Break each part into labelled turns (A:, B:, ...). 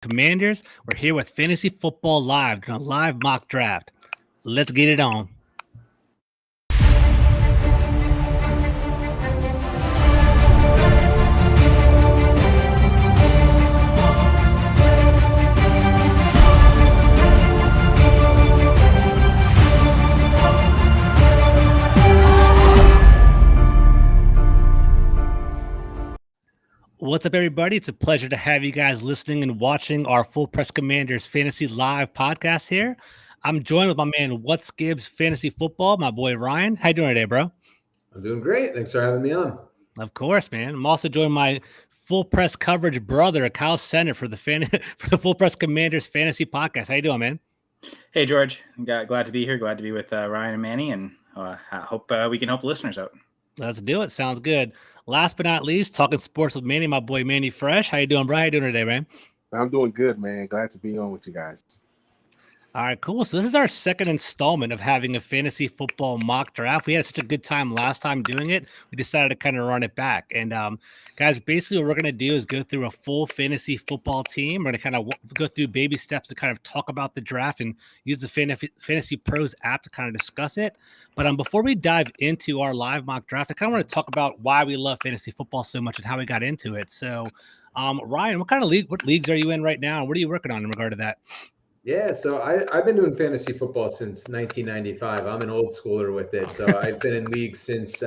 A: Commanders. We're here with Fantasy Football Live, doing a live mock draft. Let's get it on. What's up, everybody? It's a pleasure to have you guys listening and watching our Full Press Commanders Fantasy Live podcast here. I'm joined with my man, What's Gibbs Fantasy Football, my boy Ryan. How you doing today, bro?
B: I'm doing great. Thanks for having me on.
A: Of course, man. I'm also joined by Full Press Coverage brother, Kyle Sender, for the Full Press Commanders Fantasy Podcast. How you doing, man?
C: Hey, George. Glad to be here. Glad to be with Ryan and Manny, and I hope we can help the listeners out.
A: Let's do it. Sounds good. Last but not least, talking sports with Manny, my boy Manny Fresh. How you doing, bro? How you doing today, man?
D: I'm doing good, man. Glad to be on with you guys.
A: All right, cool. So this is our second installment of having a fantasy football mock draft. We had such a good time last time doing it. We decided to kind of run it back. And guys, basically what we're going to do is go through a full fantasy football team. We're going to kind of go through baby steps to kind of talk about the draft and use the Fantasy Pros app to kind of discuss it. But before we dive into our live mock draft, I kind of want to talk about why we love fantasy football so much and how we got into it. So Ryan, what leagues are you in right now? And what are you working on in regard to that?
B: Yeah, so I've been doing fantasy football since 1995. I'm an old schooler with it. So I've been in leagues since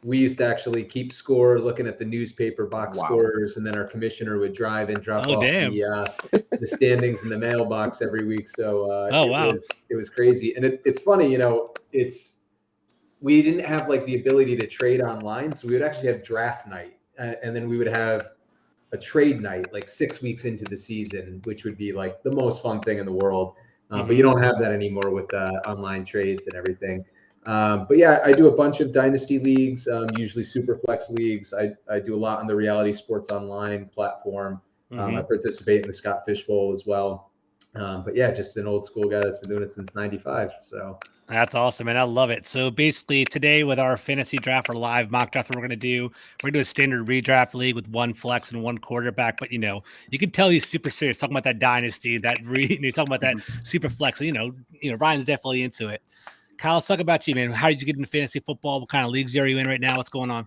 B: we used to actually keep score, looking at the newspaper box scores, and then our commissioner would drive and drop off the standings in the mailbox every week. So it was crazy. And it's funny, we didn't have like the ability to trade online. So we would actually have draft night, and then we would have a trade night like 6 weeks into the season, which would be like the most fun thing in the world. But you don't have that anymore with online trades and everything. But yeah, I do a bunch of dynasty leagues, usually super flex leagues. I do a lot on the Reality Sports Online platform. I participate in the Scott Fish Bowl as well. But yeah, just an old school guy that's been doing it since 95. So
A: that's awesome, and I love it. So basically today with our fantasy draft or live mock draft, what we're going to do a standard redraft league with one flex and one quarterback. But, you can tell he's super serious talking about that dynasty, he's talking about that super flex. Ryan's definitely into it. Kyle, let's talk about you, man. How did you get into fantasy football? What kind of leagues are you in right now? What's going on?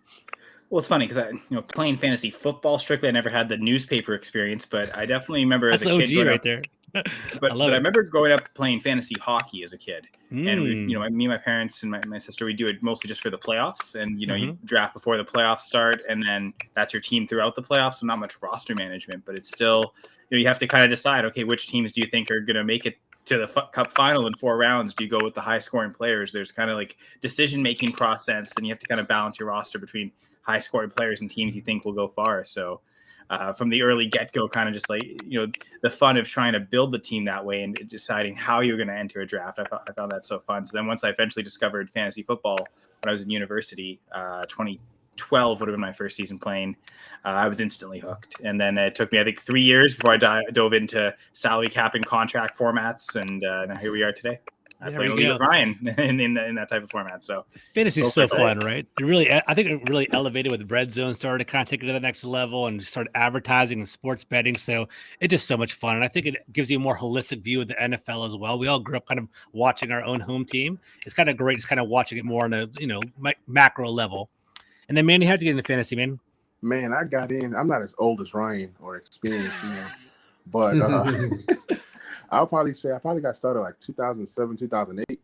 C: Well, it's funny because playing fantasy football strictly, I never had the newspaper experience, but I definitely remember as a kid
A: right there.
C: But I remember growing up playing fantasy hockey as a kid, and me and my parents and my sister, we do it mostly just for the playoffs. And you draft before the playoffs start, and then that's your team throughout the playoffs. So not much roster management, but it's still you have to kind of decide, okay, which teams do you think are going to make it to the Cup final in 4 rounds? Do you go with the high scoring players? There's kind of like decision making process, and you have to kind of balance your roster between high scoring players and teams you think will go far. So from the early get-go, kind of just like, the fun of trying to build the team that way and deciding how you're going to enter a draft. I found that so fun. So then once I eventually discovered fantasy football when I was in university, 2012 would have been my first season playing. I was instantly hooked. And then it took me, I think, 3 years before I dove into salary cap and contract formats. And now here we are today. I played with Ryan in that type of format. So
A: fantasy is so fun, right? I think it really elevated with Red Zone, started to kind of take it to the next level and started advertising and sports betting. So it's just so much fun. And I think it gives you a more holistic view of the NFL as well. We all grew up kind of watching our own home team. It's kind of great just kind of watching it more on a, macro level. And then, Manny, how'd you get into fantasy, man?
D: Man, I got in. I'm not as old as Ryan or experienced, but I'll probably say I got started like 2007, 2008.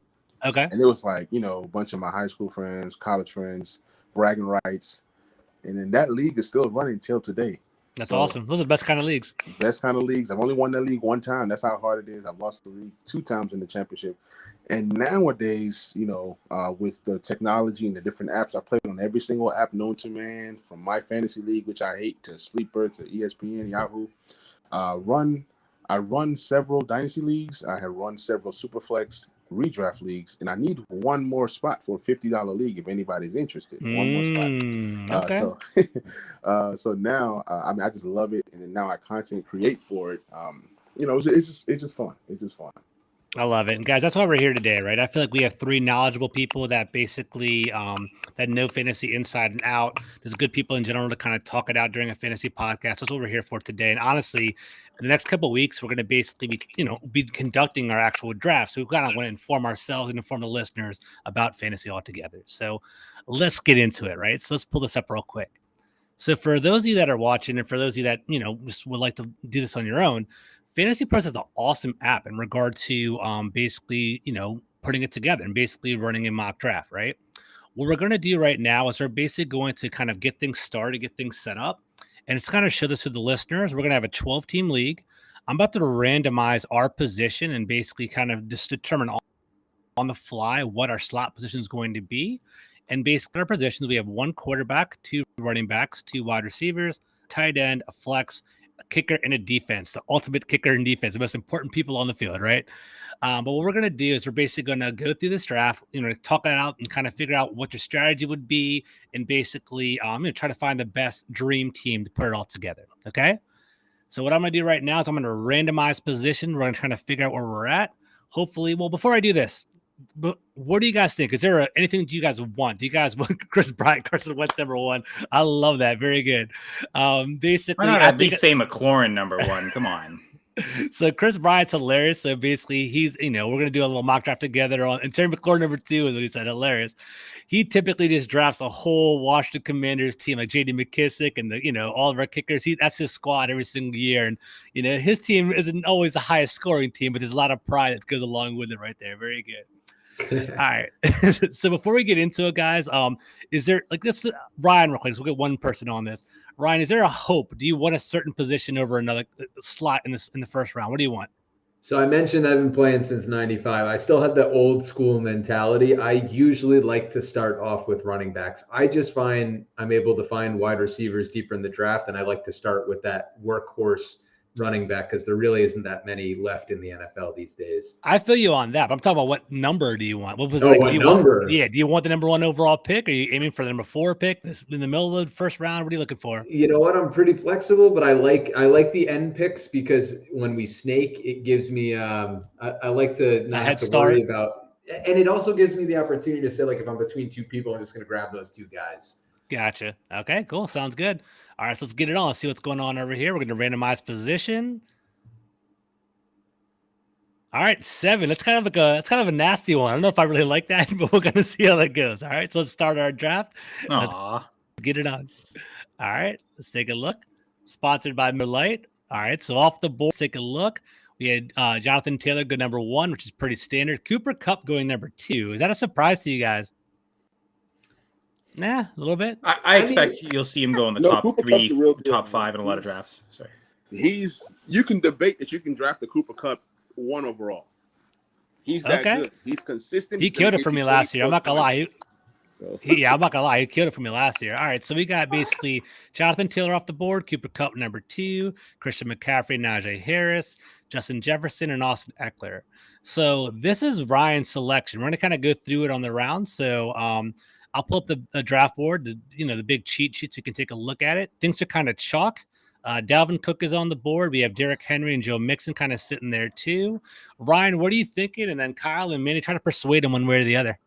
A: Okay.
D: And it was like, a bunch of my high school friends, college friends, bragging rights. And then that league is still running till today.
A: That's awesome. Those are the best kind of leagues.
D: Best kind of leagues. I've only won that league one time. That's how hard it is. I've lost the league 2 times in the championship. And nowadays, with the technology and the different apps, I play on every single app known to man, from My Fantasy League, which I hate, to Sleeper, to ESPN, Yahoo. I run several dynasty leagues. I have run several superflex redraft leagues, and I need one more spot for a $50 league if anybody's interested. One more spot.
A: Okay.
D: So now, I just love it, and then now I content create for it. It's just fun. It's just fun.
A: I love it. And guys, that's why we're here today, right? I feel like we have three knowledgeable people that basically that know fantasy inside and out. There's good people in general to kind of talk it out during a fantasy podcast. That's what we're here for today. And honestly, in the next couple of weeks, we're going to basically be conducting our actual draft. So we kind of want to inform ourselves and inform the listeners about fantasy altogether. So let's get into it, right? So let's pull this up real quick. So for those of you that are watching, and for those of you that just would like to do this on your own, Fantasy Pros is an awesome app in regard to basically putting it together and basically running a mock draft, right? What we're going to do right now is we're basically going to kind of get things started, get things set up, and it's kind of show this to the listeners. We're going to have a 12-team league. I'm about to randomize our position and basically kind of just determine on the fly what our slot position is going to be. And basically our positions, we have one quarterback, two running backs, two wide receivers, tight end, a flex, a kicker, and a defense, the ultimate kicker and defense, the most important people on the field, right? But what we're going to do is we're basically going to go through this draft, talk it out and kind of figure out what your strategy would be, and basically try to find the best dream team to put it all together, okay? So what I'm going to do right now is I'm going to randomize position. We're going to try to figure out where we're at. Hopefully, well, before I do this, but what do you guys think? Is there anything that you guys want? Do you guys want Chris Bryant, Carson Wentz #1? I love that. Very good. Basically,
C: why not at least say McLaurin #1? Come on.
A: So Chris Bryant's hilarious. So basically, he's we're gonna do a little mock draft together on. And Terry McLaurin #2 is what he said. Hilarious. He typically just drafts a whole Washington Commanders team like J.D. McKissick and all of our kickers. That's his squad every single year. And his team isn't always the highest scoring team, but there's a lot of pride that goes along with it right there. Very good. All right. So before we get into it, guys, is there Ryan real quick? So we'll get one person on this. Ryan, is there a hope? Do you want a certain position over another slot in the first round? What do you want?
B: So I mentioned I've been playing since 95. I still have the old school mentality. I usually like to start off with running backs. I just find I'm able to find wide receivers deeper in the draft, and I like to start with that workhorse running back because there really isn't that many left in the NFL these days.
A: I feel you on that. But I'm talking about what number do you want? What
B: number?
A: Do you want the #1 overall pick? Are you aiming for the #4 pick in the middle of the first round? What are you looking for?
B: You know what? I'm pretty flexible, but I like the end picks because when we snake, it gives me I like to not have to worry about, and it also gives me the opportunity to say, like, if I'm between two people, I'm just going to grab those two guys.
A: Gotcha. Okay, cool. Sounds good. All right, so let's get it on. Let's see what's going on over here. We're going to randomize position. All right, 7. That's kind of a nasty one. I don't know if I really like that, but we're going to see how that goes. All right, so let's start our draft. Let's get it on. All right, let's take a look. Sponsored by Miller Lite. All right, so off the board, let's take a look. We had Jonathan Taylor go #1, which is pretty standard. Cooper Kupp going #2. Is that a surprise to you guys? Nah, a little bit.
C: I expect you'll see him go in the top 3, top 5 in a lot of drafts. Sorry.
D: You can debate that you can draft the Cooper Kupp 1 overall. He's that good. He's consistent.
A: He killed it for me last year. I'm not gonna lie. I'm not gonna lie. He killed it for me last year. All right, so we got basically Jonathan Taylor off the board, Cooper Kupp #2, Christian McCaffrey, Najee Harris, Justin Jefferson, and Austin Eckler. So this is Ryan's selection. We're gonna kind of go through it on the round. So I'll pull up the draft board, the big cheat sheets. You can take a look at it. Things are kind of chalk. Dalvin Cook is on the board. We have Derrick Henry and Joe Mixon kind of sitting there too. Ryan, what are you thinking? And then Kyle and Manny, try to persuade them one way or the other.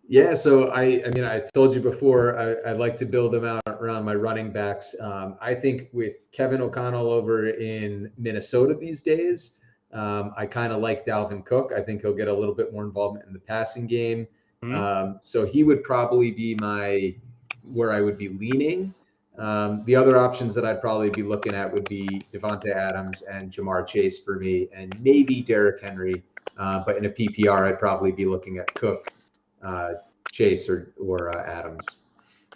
B: Yeah, so I told you before, I like to build them out around my running backs. I think with Kevin O'Connell over in Minnesota these days, I kind of like Dalvin Cook. I think he'll get a little bit more involvement in the passing game. So he would probably be where I would be leaning. The other options that I'd probably be looking at would be Devontae Adams and Jamar Chase for me, and maybe Derrick Henry. But in a PPR, I'd probably be looking at Cook, Chase, or Adams.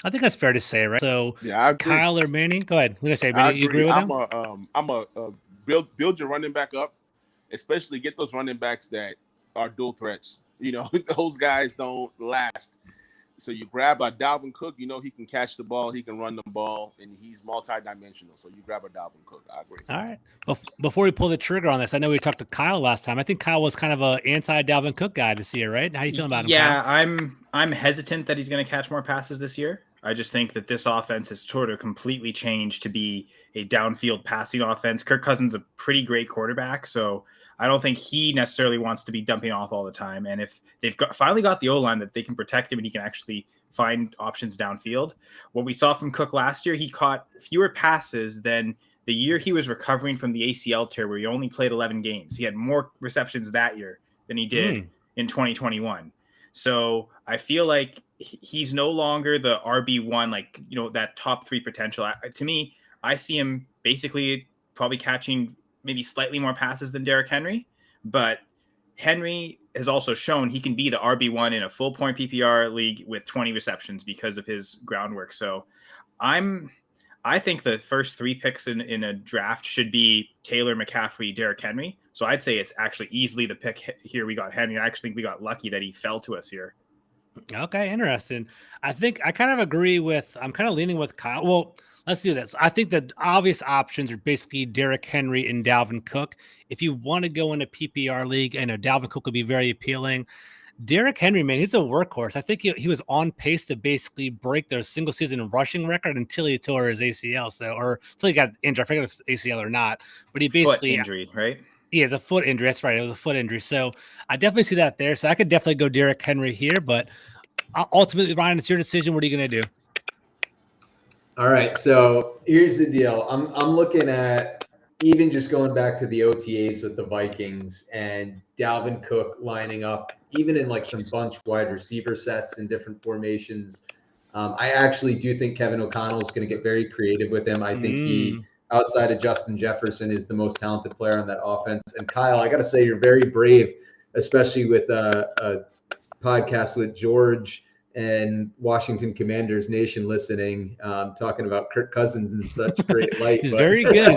A: I think that's fair to say, right? So
D: yeah,
A: Kyle or Manny, go ahead. I'm gonna say, Manny, you agree with him?
D: I'm a build your running back up, especially get those running backs that are dual threats. Those guys don't last. So you grab a Dalvin Cook, he can catch the ball, he can run the ball, and he's multidimensional. So you grab a Dalvin Cook. I agree.
A: All right. Before we pull the trigger on this, I know we talked to Kyle last time. I think Kyle was kind of an anti-Dalvin Cook guy this year, right? How you feeling about him?
C: Yeah,
A: Kyle?
C: I'm hesitant that he's going to catch more passes this year. I just think that this offense has sort of completely changed to be a downfield passing offense. Kirk Cousins is a pretty great quarterback, so I don't think he necessarily wants to be dumping off all the time. And if they've finally got the O-line that they can protect him and he can actually find options downfield. What we saw from Cook last year, he caught fewer passes than the year he was recovering from the ACL tear where he only played 11 games. He had more receptions that year than he did in 2021. So I feel like he's no longer the RB1, like, that top 3 potential. To me, I see him basically probably catching maybe slightly more passes than Derrick Henry, but Henry has also shown he can be the RB1 in a full point PPR league with 20 receptions because of his groundwork. So I think the first 3 picks in a draft should be Taylor, McCaffrey, Derrick Henry. So I'd say it's actually easily the pick here. We got Henry. I actually think we got lucky that he fell to us here.
A: Okay, interesting. I think I kind of agree I'm kind of leaning with Kyle. Well, let's do this. I think the obvious options are basically Derrick Henry and Dalvin Cook. If you want to go in a PPR league, I know Dalvin Cook would be very appealing. Derrick Henry, man, he's a workhorse. I think he was on pace to basically break their single season rushing record until he tore his ACL. Or until he got injured. I forget if it's ACL or not, but he basically
C: foot injury, right?
A: He has a foot injury. That's right. It was a foot injury. So I definitely see that there. So I could definitely go Derrick Henry here, but ultimately, Ryan, it's your decision. What are you going to do?
B: All right. So here's the deal. I'm looking at even just going back to the OTAs with the Vikings and Dalvin Cook lining up, even in like some bunch wide receiver sets in different formations. I actually do think Kevin O'Connell is going to get very creative with him. I think he, outside of Justin Jefferson, is the most talented player on that offense. And Kyle, I got to say, you're very brave, especially with a podcast with George and Washington Commanders Nation listening, talking about Kirk Cousins in such great light.
A: He's very good.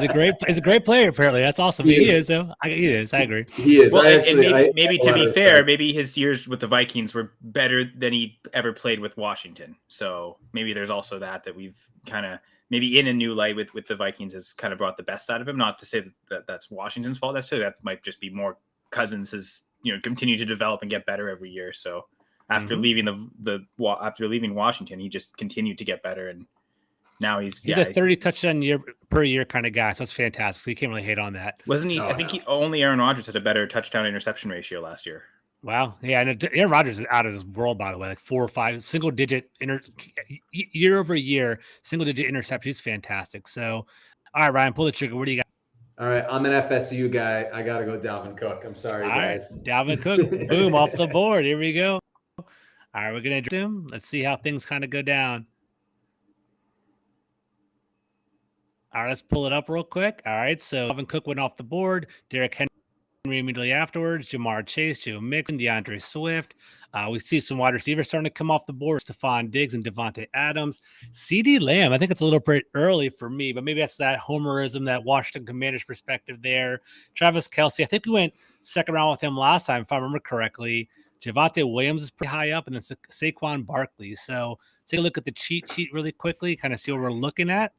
A: He's a great player. Apparently, that's awesome. He is though. He is. I agree.
B: He is.
C: Well, maybe to be fair, maybe his years with the Vikings were better than he ever played with Washington. So maybe there's also that we've kind of maybe in a new light with the Vikings has kind of brought the best out of him. Not to say that that's Washington's fault necessarily. That might just be more Cousins has continue to develop and get better every year. So. After leaving after leaving Washington, he just continued to get better, and now he's
A: a 30 touchdown per year kind of guy. So it's fantastic. So you can't really hate on that,
C: wasn't he? I think only Aaron Rodgers had a better touchdown interception ratio last year.
A: Wow, yeah, and Aaron Rodgers is out of this world, by the way. Like 4 or 5 single digit year over year, single digit interceptions. He's fantastic. So, all right, Ryan, pull the trigger. What do you got?
B: All right, I'm an FSU guy. I got to go Dalvin Cook. I'm sorry, guys.
A: Right, Dalvin Cook, boom, off the board. Here we go. All right, we're going to do him. Let's see how things kind of go down. All right, let's pull it up real quick. All right, so Dalvin Cook went off the board. Derrick Henry immediately afterwards. Jamar Chase, Joe Mixon, DeAndre Swift. We see some wide receivers starting to come off the board. Stephon Diggs and Devontae Adams. CeeDee Lamb, I think it's a little bit early for me, but maybe that's that homerism, that Washington Commanders perspective there. Travis Kelce, I think we went second round with him last time, if I remember correctly. Javonte Williams is pretty high up, and then Saquon Barkley. So take a look at the cheat sheet really quickly, kind of see what we're looking at.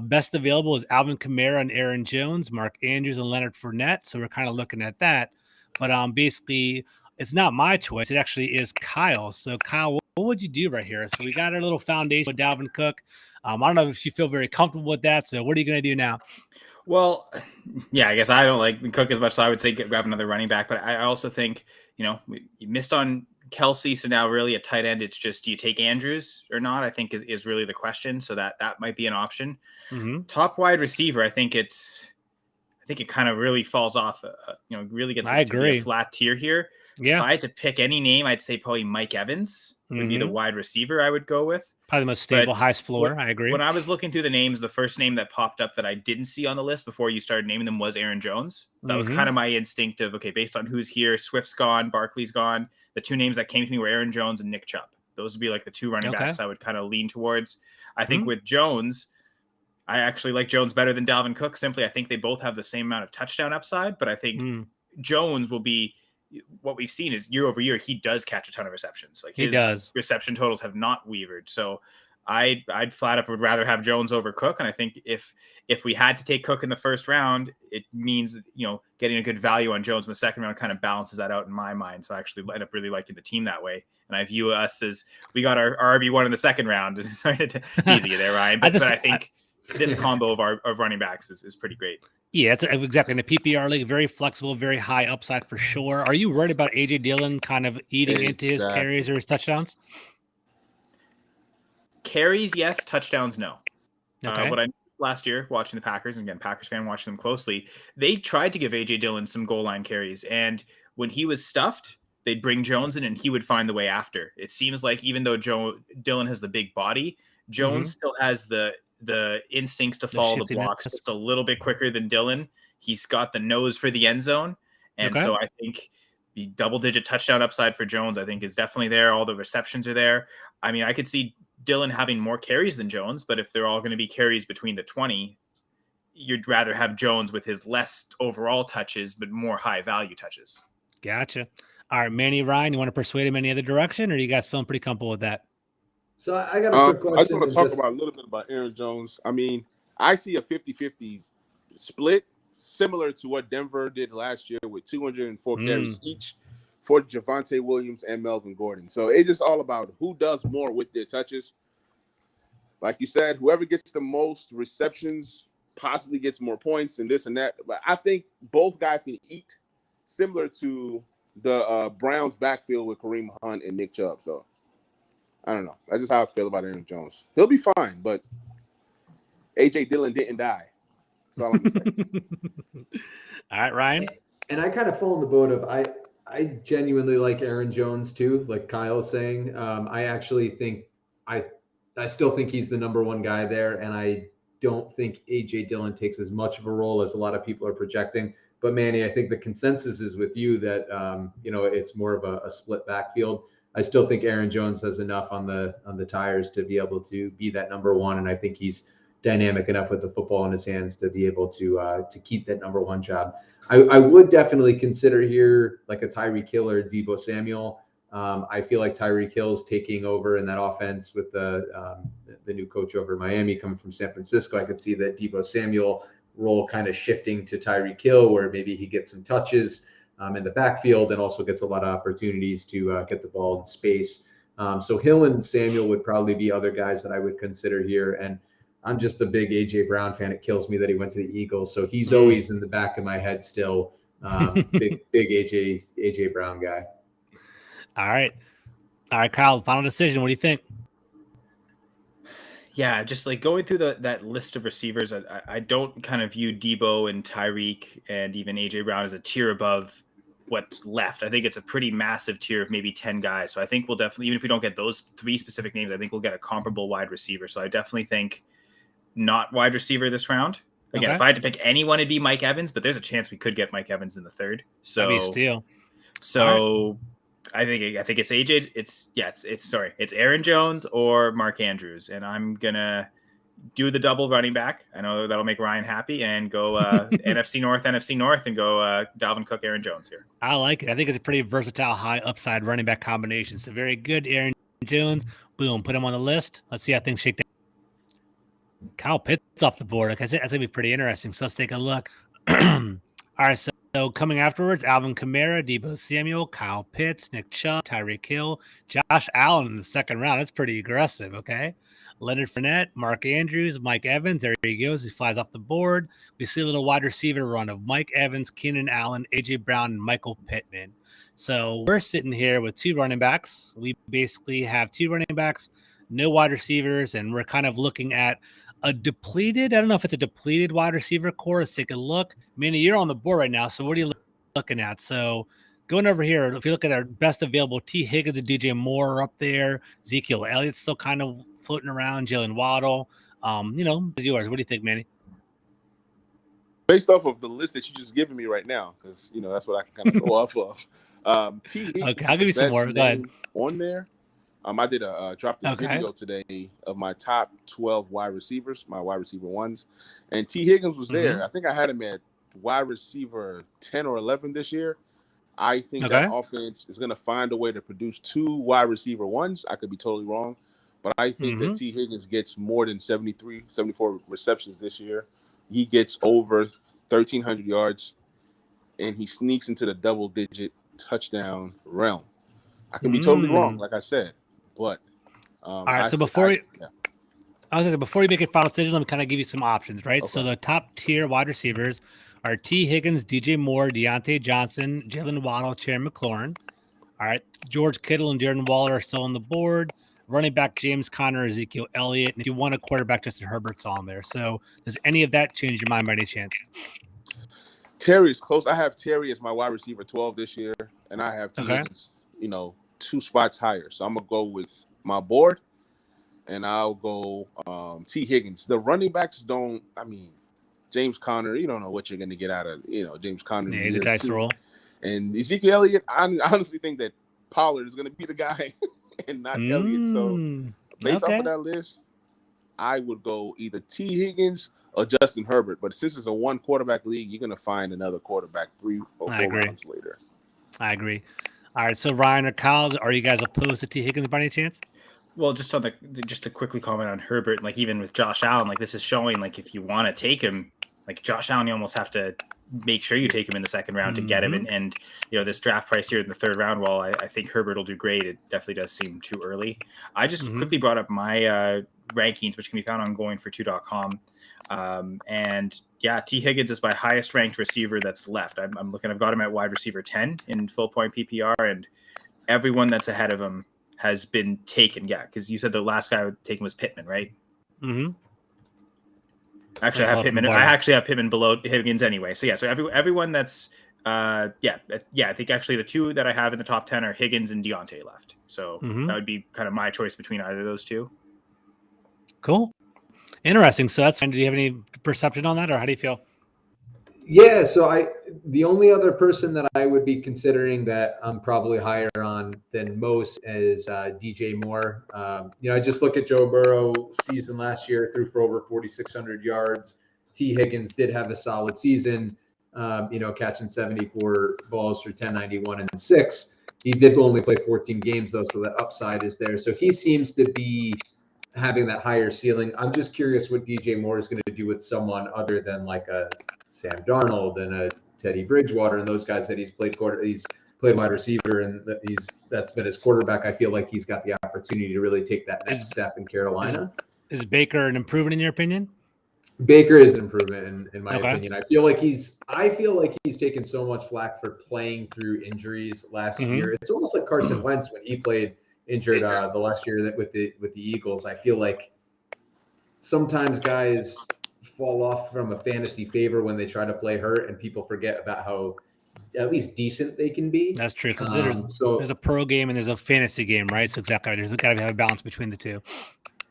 A: Best available is Alvin Kamara and Aaron Jones, Mark Andrews and Leonard Fournette. So we're kind of looking at that. But basically, it's not my choice. It actually is Kyle. So Kyle, what would you do right here? So we got our little foundation with Dalvin Cook. I don't know if you feel very comfortable with that. So what are you going to do now?
C: Well, yeah, I guess I don't like Cook as much, so I would say grab another running back. But I also think, you missed on Kelce, so now really at tight end, it's just do you take Andrews or not? I think is really the question. So that might be an option. Top wide receiver, I think it kind of really falls off. Really gets to be a flat tier here.
A: Yeah.
C: If I had to pick any name, I'd say probably Mike Evans would be the wide receiver I would go with.
A: Probably the most stable, highest floor. I agree.
C: When I was looking through the names, the first name that popped up that I didn't see on the list before you started naming them was Aaron Jones. That was kind of my instinct of, okay, based on who's here, Swift's gone, Barkley's gone. The 2 names that came to me were Aaron Jones and Nick Chubb. Those would be like the 2 running backs I would kind of lean towards. I think with Jones, I actually like Jones better than Dalvin Cook. Simply, I think they both have the same amount of touchdown upside, but I think Jones will be what we've seen is year over year, he does catch a ton of receptions. Like his reception totals have not wavered. So I'd flat up would rather have Jones over Cook. And I think if we had to take Cook in the first round, it means, getting a good value on Jones in the second round kind of balances that out in my mind. So I actually end up really liking the team that way. And I view us as we got our RB1 in the second round. Easy there, Ryan. But I think this combo of running backs is pretty great.
A: Yeah, it's exactly in the PPR league, very flexible, very high upside for sure. Are you worried about A.J. Dillon kind of eating into his carries or his touchdowns?
C: Carries, yes. Touchdowns, no.
A: Okay.
C: What I last year watching the Packers, and again, Packers fan watching them closely, they tried to give A.J. Dillon some goal line carries, and when he was stuffed, they'd bring Jones in, and he would find the way after. It seems like even though Dillon has the big body, Jones still has the instincts to follow the blocks just a little bit quicker than Dillon. He's got the nose for the end zone, and so I think the double-digit touchdown upside for Jones, I think, is definitely there. All the receptions are there. I mean, I could see Dillon having more carries than Jones, but if they're all going to be carries between the 20, you'd rather have Jones with his less overall touches, but more high value touches.
A: Gotcha. All right, Manny, Ryan, you want to persuade him any other direction, or are you guys feeling pretty comfortable with that?
B: So I got a quick question.
D: I just want to talk about a little bit about Aaron Jones. I mean, I see a 50-50 split similar to what Denver did last year with 204 carries each for Javonte Williams and Melvin Gordon. So it's just all about who does more with their touches. Like you said, whoever gets the most receptions possibly gets more points and this and that. But I think both guys can eat, similar to the Browns backfield with Kareem Hunt and Nick Chubb. So I don't know. That's just how I feel about Aaron Jones. He'll be fine, but A.J. Dillon didn't die. That's all I'm going to say.
A: All right, Ryan.
B: And I kind of fall in the boat of I genuinely like Aaron Jones too, like Kyle was saying. I actually think I still think he's the number one guy there, and I don't think A.J. Dillon takes as much of a role as a lot of people are projecting. But Manny, I think the consensus is with you that it's more of a split backfield. I still think Aaron Jones has enough on the tires to be able to be that number one, and I think he's dynamic enough with the football in his hands to be able to keep that number one job. I would definitely consider here like a Tyreek Hill or Deebo Samuel. I feel like Tyreek Hill's taking over in that offense with the new coach over Miami coming from San Francisco. I could see that Deebo Samuel role kind of shifting to Tyreek Hill, where maybe he gets some touches in the backfield and also gets a lot of opportunities to get the ball in space. So Hill and Samuel would probably be other guys that I would consider here. And I'm just a big A.J. Brown fan. It kills me that he went to the Eagles. So he's always in the back of my head still. Big A.J. Brown guy.
A: All right, Kyle, final decision. What do you think?
C: Yeah, just like going through that list of receivers, I don't kind of view Deebo and Tyreek and even A.J. Brown as a tier above what's left. I think it's a pretty massive tier of maybe 10 guys. So I think we'll definitely, even if we don't get those three specific names, I think we'll get a comparable wide receiver. So I definitely think not wide receiver this round. Again, if I had to pick anyone, it'd be Mike Evans, but there's a chance we could get Mike Evans in the third. So
A: that'd be a steal.
C: So I think it's AJ. It's Aaron Jones or Mark Andrews, and I'm gonna do the double running back. I know that'll make Ryan happy, and go NFC North, and go Dalvin Cook, Aaron Jones here.
A: I like it. I think it's a pretty versatile, high upside running back combination. So very good, Aaron Jones. Boom, put him on the list. Let's see how things shake down. Kyle Pitts off the board. Like I said, that's gonna be pretty interesting. So let's take a look. All right, so coming afterwards, Alvin Kamara, Deebo Samuel, Kyle Pitts, Nick Chubb, Tyreek Hill, Josh Allen in the second round. That's pretty aggressive, okay? Leonard Fournette, Mark Andrews, Mike Evans. There he goes. He flies off the board. We see a little wide receiver run of Mike Evans, Keenan Allen, A.J. Brown, and Michael Pittman. So we're sitting here with two running backs. We basically have two running backs, no wide receivers, and we're kind of looking at a depleted, I don't know if it's a depleted wide receiver core. Let's take a look. Manny, you're on the board right now, so what are you looking at? So going over here, if you look at our best available, T. Higgins and DJ Moore are up there. Ezekiel Elliott's still kind of floating around. Jalen Waddle. It's yours. What do you think, Manny?
D: Based off of the list that you just given me right now, because, that's what I can kind of go off of. T. Higgins,
A: okay, I'll give you some more. Go ahead.
D: On there. I did dropped a video today of my top 12 wide receivers, my wide receiver ones, and T. Higgins was there. I think I had him at wide receiver 10 or 11 this year. I think that offense is going to find a way to produce two wide receiver ones. I could be totally wrong, but I think that T. Higgins gets more than 73, 74 receptions this year. He gets over 1,300 yards, and he sneaks into the double-digit touchdown realm. I can be totally wrong, like I said, but
A: all right. So before you make a final decision, let me kind of give you some options, right? Okay. So the top tier wide receivers are T. Higgins, DJ Moore, Deontay Johnson, Jalen Waddle, Terry McLaurin. All right, George Kittle and Darren Waller are still on the board. Running back James Conner, Ezekiel Elliott. And if you want a quarterback, Justin Herbert's on there. So does any of that change your mind by any chance?
D: Terry's close. I have Terry as my wide receiver 12 this year, and I have T. Higgins, 2 spots higher. So I'm going to go with my board, and I'll go T. Higgins. The running backs James Conner, you don't know what you're going to get out of, James Conner.
A: Yeah, he's a dice roll.
D: And Ezekiel Elliott, I honestly think that Pollard is going to be the guy and not Elliott. So based off of that list, I would go either T. Higgins or Justin Herbert. But since it's a 1 quarterback league, you're going to find another quarterback 3 or 4 rounds later.
A: I agree. All right, so Ryan or Kyle, are you guys opposed to T. Higgins by any chance?
C: Well, just to quickly comment on Herbert, like even with Josh Allen, like this is showing like if you want to take him, like Josh Allen, you almost have to make sure you take him in the 2nd round to get him. And this draft price here in the 3rd round, while I think Herbert will do great, it definitely does seem too early. I just quickly brought up my rankings, which can be found on goingfor2.com. And yeah, T. Higgins is my highest ranked receiver that's left. I've got him at wide receiver 10 in full point PPR, and everyone that's ahead of him has been taken. Yeah, because you said the last guy I would take him was Pittman, right? Mm-hmm. Actually, I have Pittman below Higgins anyway. So yeah, so everyone that's I think actually the 2 that I have in the top 10 are Higgins and Deontay left. So that would be kind of my choice between either of those 2.
A: Cool. Interesting. So that's fine. Do you have any perception on that, or how do you feel?
B: Yeah, so the only other person that I would be considering that I'm probably higher on than most is DJ Moore. I just look at Joe Burrow season last year, threw for over 4,600 yards. T. Higgins did have a solid season, catching 74 balls for 1091 and 6. He did only play 14 games though, so the upside is there. So he seems to be having that higher ceiling. I'm just curious what DJ Moore is going to do with someone other than like a Sam Darnold and a Teddy Bridgewater and those guys that he's played wide receiver, and that's been his quarterback. I feel like he's got the opportunity to really take that next step in Carolina.
A: Is Baker an improvement in your opinion?
B: Baker is an improvement in my opinion. I feel like he's taken so much flack for playing through injuries last year. It's almost like Carson Wentz when he played injured the last year with the Eagles. I feel like sometimes guys fall off from a fantasy favor when they try to play hurt, and people forget about how at least decent they can be.
A: That's true, because there's a pro game and there's a fantasy game, right? So exactly, there's got to have a balance between the 2.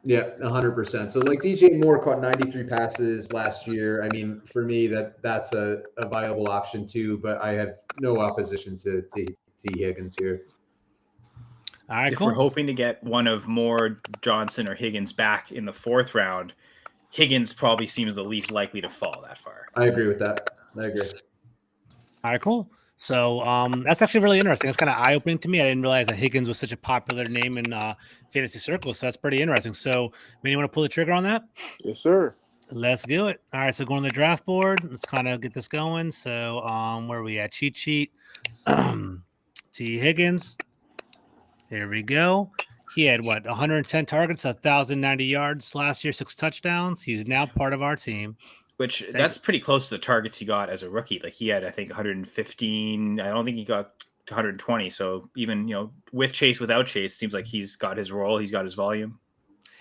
B: Yeah, 100%. So like DJ Moore caught 93 passes last year. I mean, for me, that's a viable option too, but I have no opposition to T. Higgins here.
A: All right,
C: if we're hoping to get one of Moore, Johnson, or Higgins back in the 4th round, Higgins probably seems the least likely to fall that far.
B: I agree with that. I agree.
A: All right, cool. So that's actually really interesting. That's kind of eye-opening to me. I didn't realize that Higgins was such a popular name in fantasy circles. So that's pretty interesting. So, Manny, you want to pull the trigger on that?
D: Yes, sir.
A: Let's do it. All right, so going to the draft board. Let's kind of get this going. So where are we at? Cheat sheet. T. Higgins. Here we go. He had 110 targets, 1,090 yards last year, 6 touchdowns. He's now part of our team.
C: Which that's pretty close to the targets he got as a rookie. Like he had, I think, 115. I don't think he got 120. So even with Chase, without Chase, it seems like he's got his role. He's got his volume.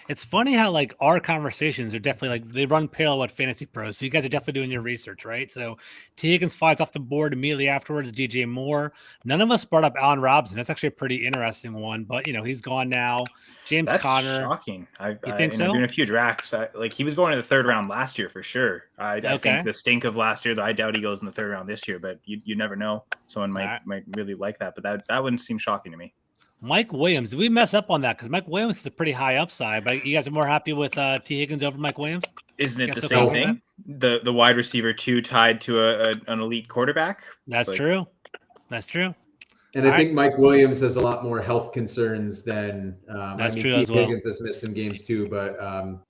A: It's funny how like our conversations are definitely they run parallel with Fantasy Pros. So you guys are definitely doing your research, right? So T. Higgins flies off the board immediately afterwards. DJ Moore. None of us brought up Allen Robinson. That's actually a pretty interesting one, but he's gone now. James Conner.
C: That's shocking.
A: You think so?
C: Doing a few drafts. Like he was going in the 3rd round last year for sure. I think the stink of last year. I doubt he goes in the 3rd round this year, but you never know. Someone might really like that, but that wouldn't seem shocking to me.
A: Mike Williams, did we mess up on that? Because Mike Williams is a pretty high upside, but you guys are more happy with T. Higgins over Mike Williams?
C: Isn't it the same thing? The wide receiver 2 tied to an elite quarterback?
A: That's true. That's true.
B: And I think Mike Williams has a lot more health concerns than
A: That's true
B: T.
A: as well.
B: Higgins has missed some games too, but I'm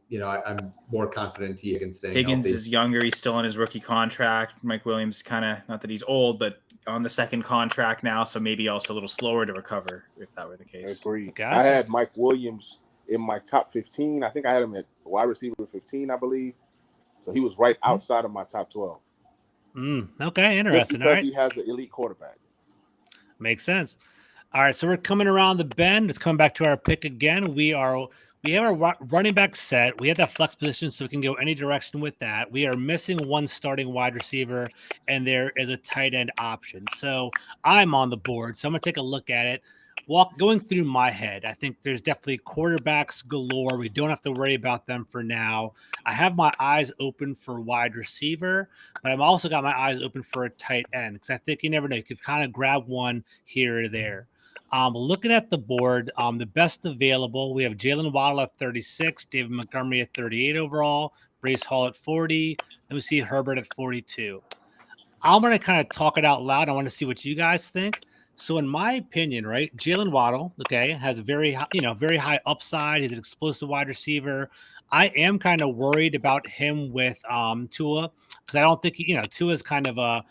B: more confident T. Higgins staying
C: Higgins
B: healthy.
C: is younger. He's still on his rookie contract. Mike Williams kind of, not that he's old, but on the second contract now, so maybe also a little slower to recover if that were the case.
D: Agreed.
A: Gotcha.
D: I had Mike Williams in my top 15. I think I had him at wide receiver 15, I believe. So he was right outside of my top 12.
A: Okay, interesting.
D: Just because he has an elite quarterback.
A: Makes sense. All right, so we're coming around the bend. Let's come back to our pick again. We have our running back set. We have that flex position, so we can go any direction with that. We are missing one starting wide receiver, and there is a tight end option. So I'm on the board. So I'm going to take a look at it. Going through my head, I think there's definitely quarterbacks galore. We don't have to worry about them for now. I have my eyes open for wide receiver, but I've also got my eyes open for a tight end because I think you never know. You could kind of grab one here or there. Looking at the board, the best available, we have Jalen Waddle at 36, David Montgomery at 38 overall, Brace Hall at 40, then we see Herbert at 42. I'm going to kind of talk it out loud. I want to see what you guys think. So in my opinion, right, Jalen Waddle, okay, has a very high upside. He's an explosive wide receiver. I am kind of worried about him with Tua because I don't think Tua is kind of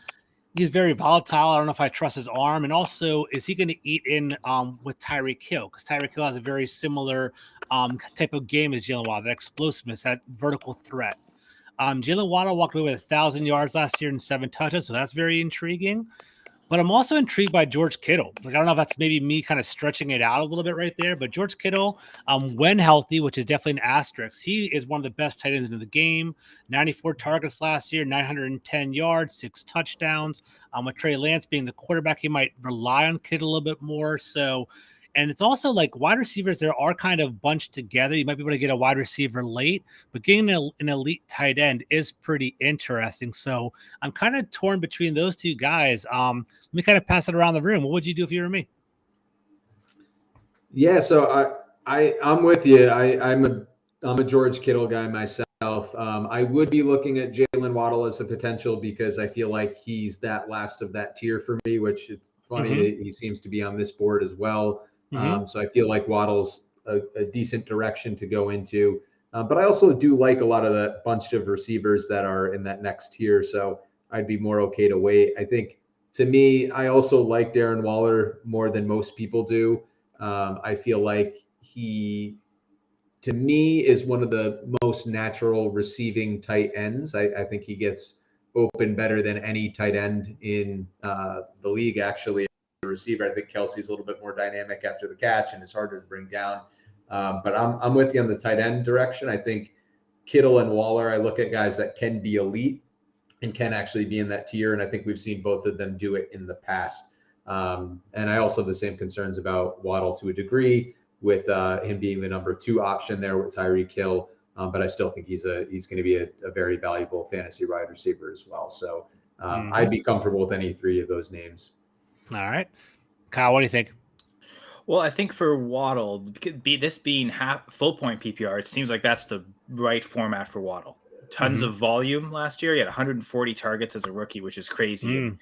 A: he's very volatile. I don't know if I trust his arm. And also, is he going to eat in with Tyreek Hill? Because Tyreek Hill has a very similar type of game as Jalen Waddle, that explosiveness, that vertical threat. Jalen Waddle walked away with 1,000 yards last year and 7 touches, so that's very intriguing. But I'm also intrigued by George Kittle. Like, I don't know if that's maybe me kind of stretching it out a little bit right there, but George Kittle, when healthy, which is definitely an asterisk, he is one of the best tight ends in the game. 94 targets last year, 910 yards, 6 touchdowns. With Trey Lance being the quarterback, he might rely on Kittle a little bit more. So, and it's also like wide receivers, there are kind of bunched together. You might be able to get a wide receiver late, but getting an elite tight end is pretty interesting. So I'm kind of torn between those two guys. Let me kind of pass it around the room. What would you do if you were me?
B: Yeah, so I'm with you. I'm a George Kittle guy myself. I would be looking at Jalen Waddle as a potential because I feel like he's that last of that tier for me, which it's funny he seems to be on this board as well. So I feel like Waddle's a decent direction to go into. But I also do like a lot of the bunch of receivers that are in that next tier. So I'd be more okay to wait. I think to me, I also like Darren Waller more than most people do. I feel like he, to me, is one of the most natural receiving tight ends. I think he gets open better than any tight end in the league, actually. Receiver, I think Kelsey's a little bit more dynamic after the catch and it's harder to bring down. But I'm with you on the tight end direction. I think Kittle and Waller, I look at guys that can be elite and can actually be in that tier. And I think we've seen both of them do it in the past. And I also have the same concerns about Waddle to a degree with him being the number 2 option there with Tyreek Hill. But I still think he's going to be a very valuable fantasy wide receiver as well. So I'd be comfortable with any 3 of those names.
A: All right. Kyle, what do you think?
C: Well, I think for Waddle, this being full point PPR, it seems like that's the right format for Waddle. Tons of volume last year. He had 140 targets as a rookie, which is crazy.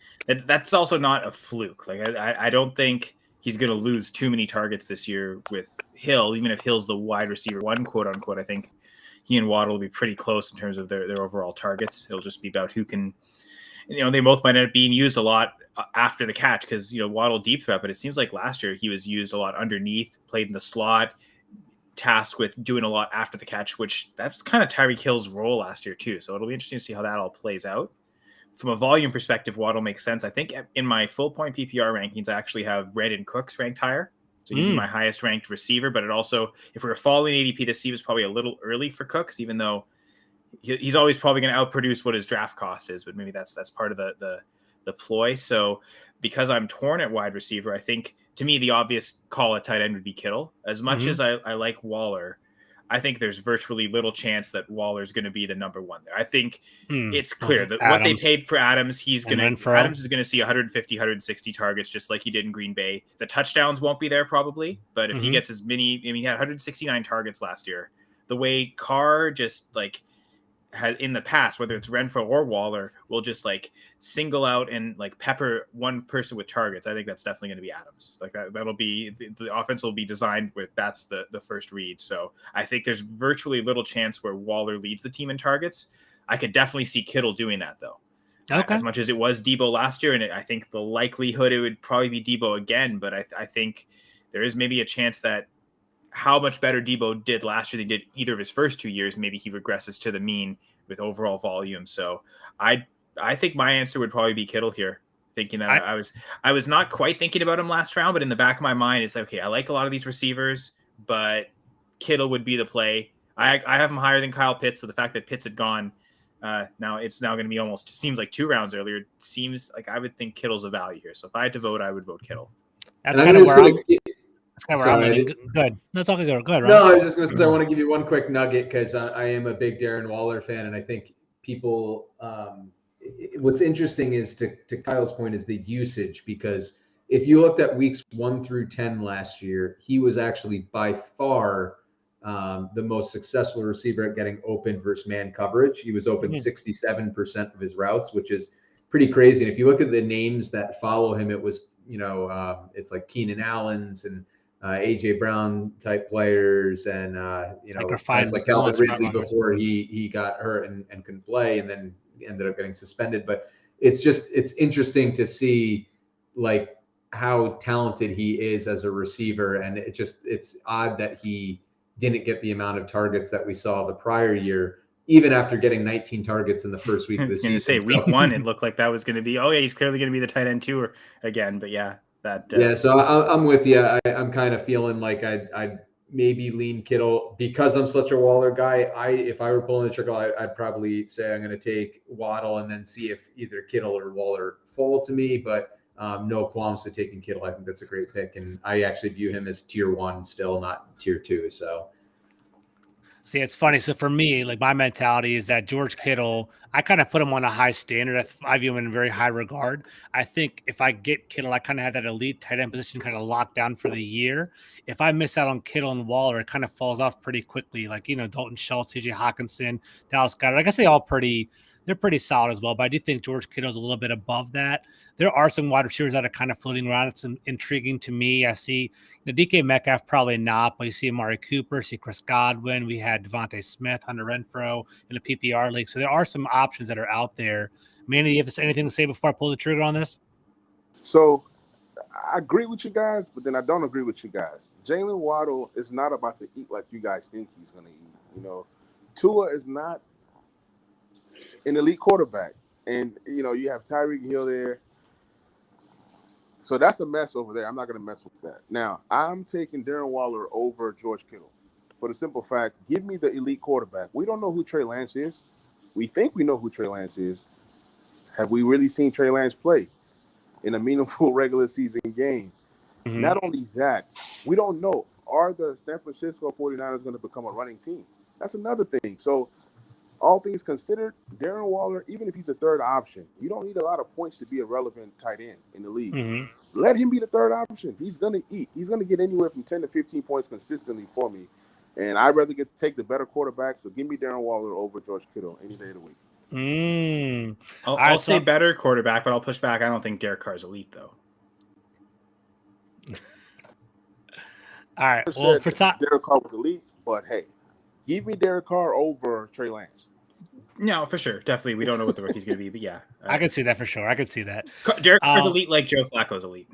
C: That's also not a fluke. Like I don't think he's going to lose too many targets this year with Hill, even if Hill's the wide receiver 1, quote unquote. I think he and Waddle will be pretty close in terms of their overall targets. It'll just be about who can, they both might end up being used a lot after the catch because, Waddle deep threat, but it seems like last year he was used a lot underneath, played in the slot, tasked with doing a lot after the catch, which that's kind of Tyreek Hill's role last year too. So it'll be interesting to see how that all plays out. From a volume perspective, Waddle makes sense. I think in my full point PPR rankings, I actually have Brandon Cooks ranked higher. So he'd be my highest ranked receiver, but it also, if we were following ADP this season, was probably a little early for Cooks, even though he's always probably going to outproduce what his draft cost is, but maybe that's part of the ploy. So because I'm torn at wide receiver, I think to me, the obvious call at tight end would be Kittle. As much as I like Waller, I think there's virtually little chance that Waller's going to be the number 1 there. I think it's clear that what they paid for Adams, Adams is going to see 150, 160 targets, just like he did in Green Bay. The touchdowns won't be there probably, but if he gets as many, he had 169 targets last year. The way Carr just in the past, whether it's Renfrow or Waller, will just like single out and like pepper one person with targets. I think that's definitely going to be Adams. Like that'll be the offense will be designed with that's the first read. So I think there's virtually little chance where Waller leads the team in targets. I could definitely see Kittle doing that though.
A: Okay.
C: As much as it was Debo last year, and I think the likelihood it would probably be Debo again, but I think there is maybe a chance that how much better Debo did last year than he did either of his first 2 years, maybe he regresses to the mean with overall volume. So I think my answer would probably be Kittle here, thinking that I was not quite thinking about him last round, but in the back of my mind, it's like, okay, I like a lot of these receivers, but Kittle would be the play. I have him higher than Kyle Pitts, so the fact that Pitts had gone, now it's now going to be almost seems like 2 rounds earlier. It seems like I would think Kittle's a value here. So if I had to vote, I would vote Kittle.
A: That's kind of where I'm. That's kind of where I'm leaning. Good. That's all good. Go ahead, Ron.
B: No, I was just going to say I want to give you one quick nugget because I am a big Darren Waller fan, and I think people. What's interesting is to Kyle's point is the usage, because if you looked at weeks 1 through 10 last year, he was actually by far the most successful receiver at getting open versus man coverage. He was open 67% of his routes, which is pretty crazy. And if you look at the names that follow him, it was, it's like Keenan Allen's and AJ Brown type players, and guys like Calvin Ridley before he got hurt and couldn't play, and then ended up getting suspended. But it's interesting to see like how talented he is as a receiver, and it's odd that he didn't get the amount of targets that we saw the prior year, even after getting 19 targets in the first week of the season.
C: I was going to say week 1, it looked like that was going to be, he's clearly going to be the tight end 2 again. But yeah, so
B: I'm with you. I'm kind of feeling like I'd maybe lean Kittle because I'm such a Waller guy. If I were pulling the trigger, I'd probably say I'm going to take Waddle and then see if either Kittle or Waller fall to me. But no qualms to taking Kittle. I think that's a great pick, and I actually view him as tier 1 still, not tier 2. So.
A: See, it's funny. So for me, like my mentality is that George Kittle, I kind of put him on a high standard. I view him in a very high regard. I think if I get Kittle, I kind of have that elite tight end position kind of locked down for the year. If I miss out on Kittle and Waller, it kind of falls off pretty quickly. Like, Dalton Schultz, TJ Hawkinson, Dallas Goedert. I guess they're pretty solid as well, but I do think George Kittle's a little bit above that. There are some wide receivers that are kind of floating around. It's intriguing to me. I see DK Metcalf, probably not, but you see Amari Cooper, see Chris Godwin. We had Devontae Smith, Hunter Renfrow in the PPR league. So there are some options that are out there. Manny, do you have anything to say before I pull the trigger on this?
D: So I agree with you guys, but then I don't agree with you guys. Jalen Waddle is not about to eat like you guys think he's going to eat. Tua is not an elite quarterback, and you have Tyreek Hill there, so that's a mess over there. I'm not going to mess with that. Now I'm taking Darren Waller over George Kittle for the simple fact, give me the elite quarterback. We don't know who Trey Lance is. We think we know who Trey Lance is. Have we really seen Trey Lance play in a meaningful regular season game? Mm-hmm. Not only that, we don't know, are the San Francisco 49ers going to become a running team? That's another thing. So all things considered, Darren Waller, even if he's a third option, you don't need a lot of points to be a relevant tight end in the league. Mm-hmm. Let him be the third option. He's going to eat. He's going to get anywhere from 10 to 15 points consistently for me. And I'd rather take the better quarterback. So give me Darren Waller over George Kittle any day of the week.
C: I'll say better quarterback, but I'll push back. I don't think Derek Carr's elite, though.
A: All right. Well, for top,
D: Derek Carr was elite, but hey, give me Derek Carr over Trey Lance.
C: No, for sure. Definitely. We don't know what the rookie's going to be, but yeah.
A: I can see that for sure. I can see that.
C: Derek Carr's elite like Joe Flacco's elite.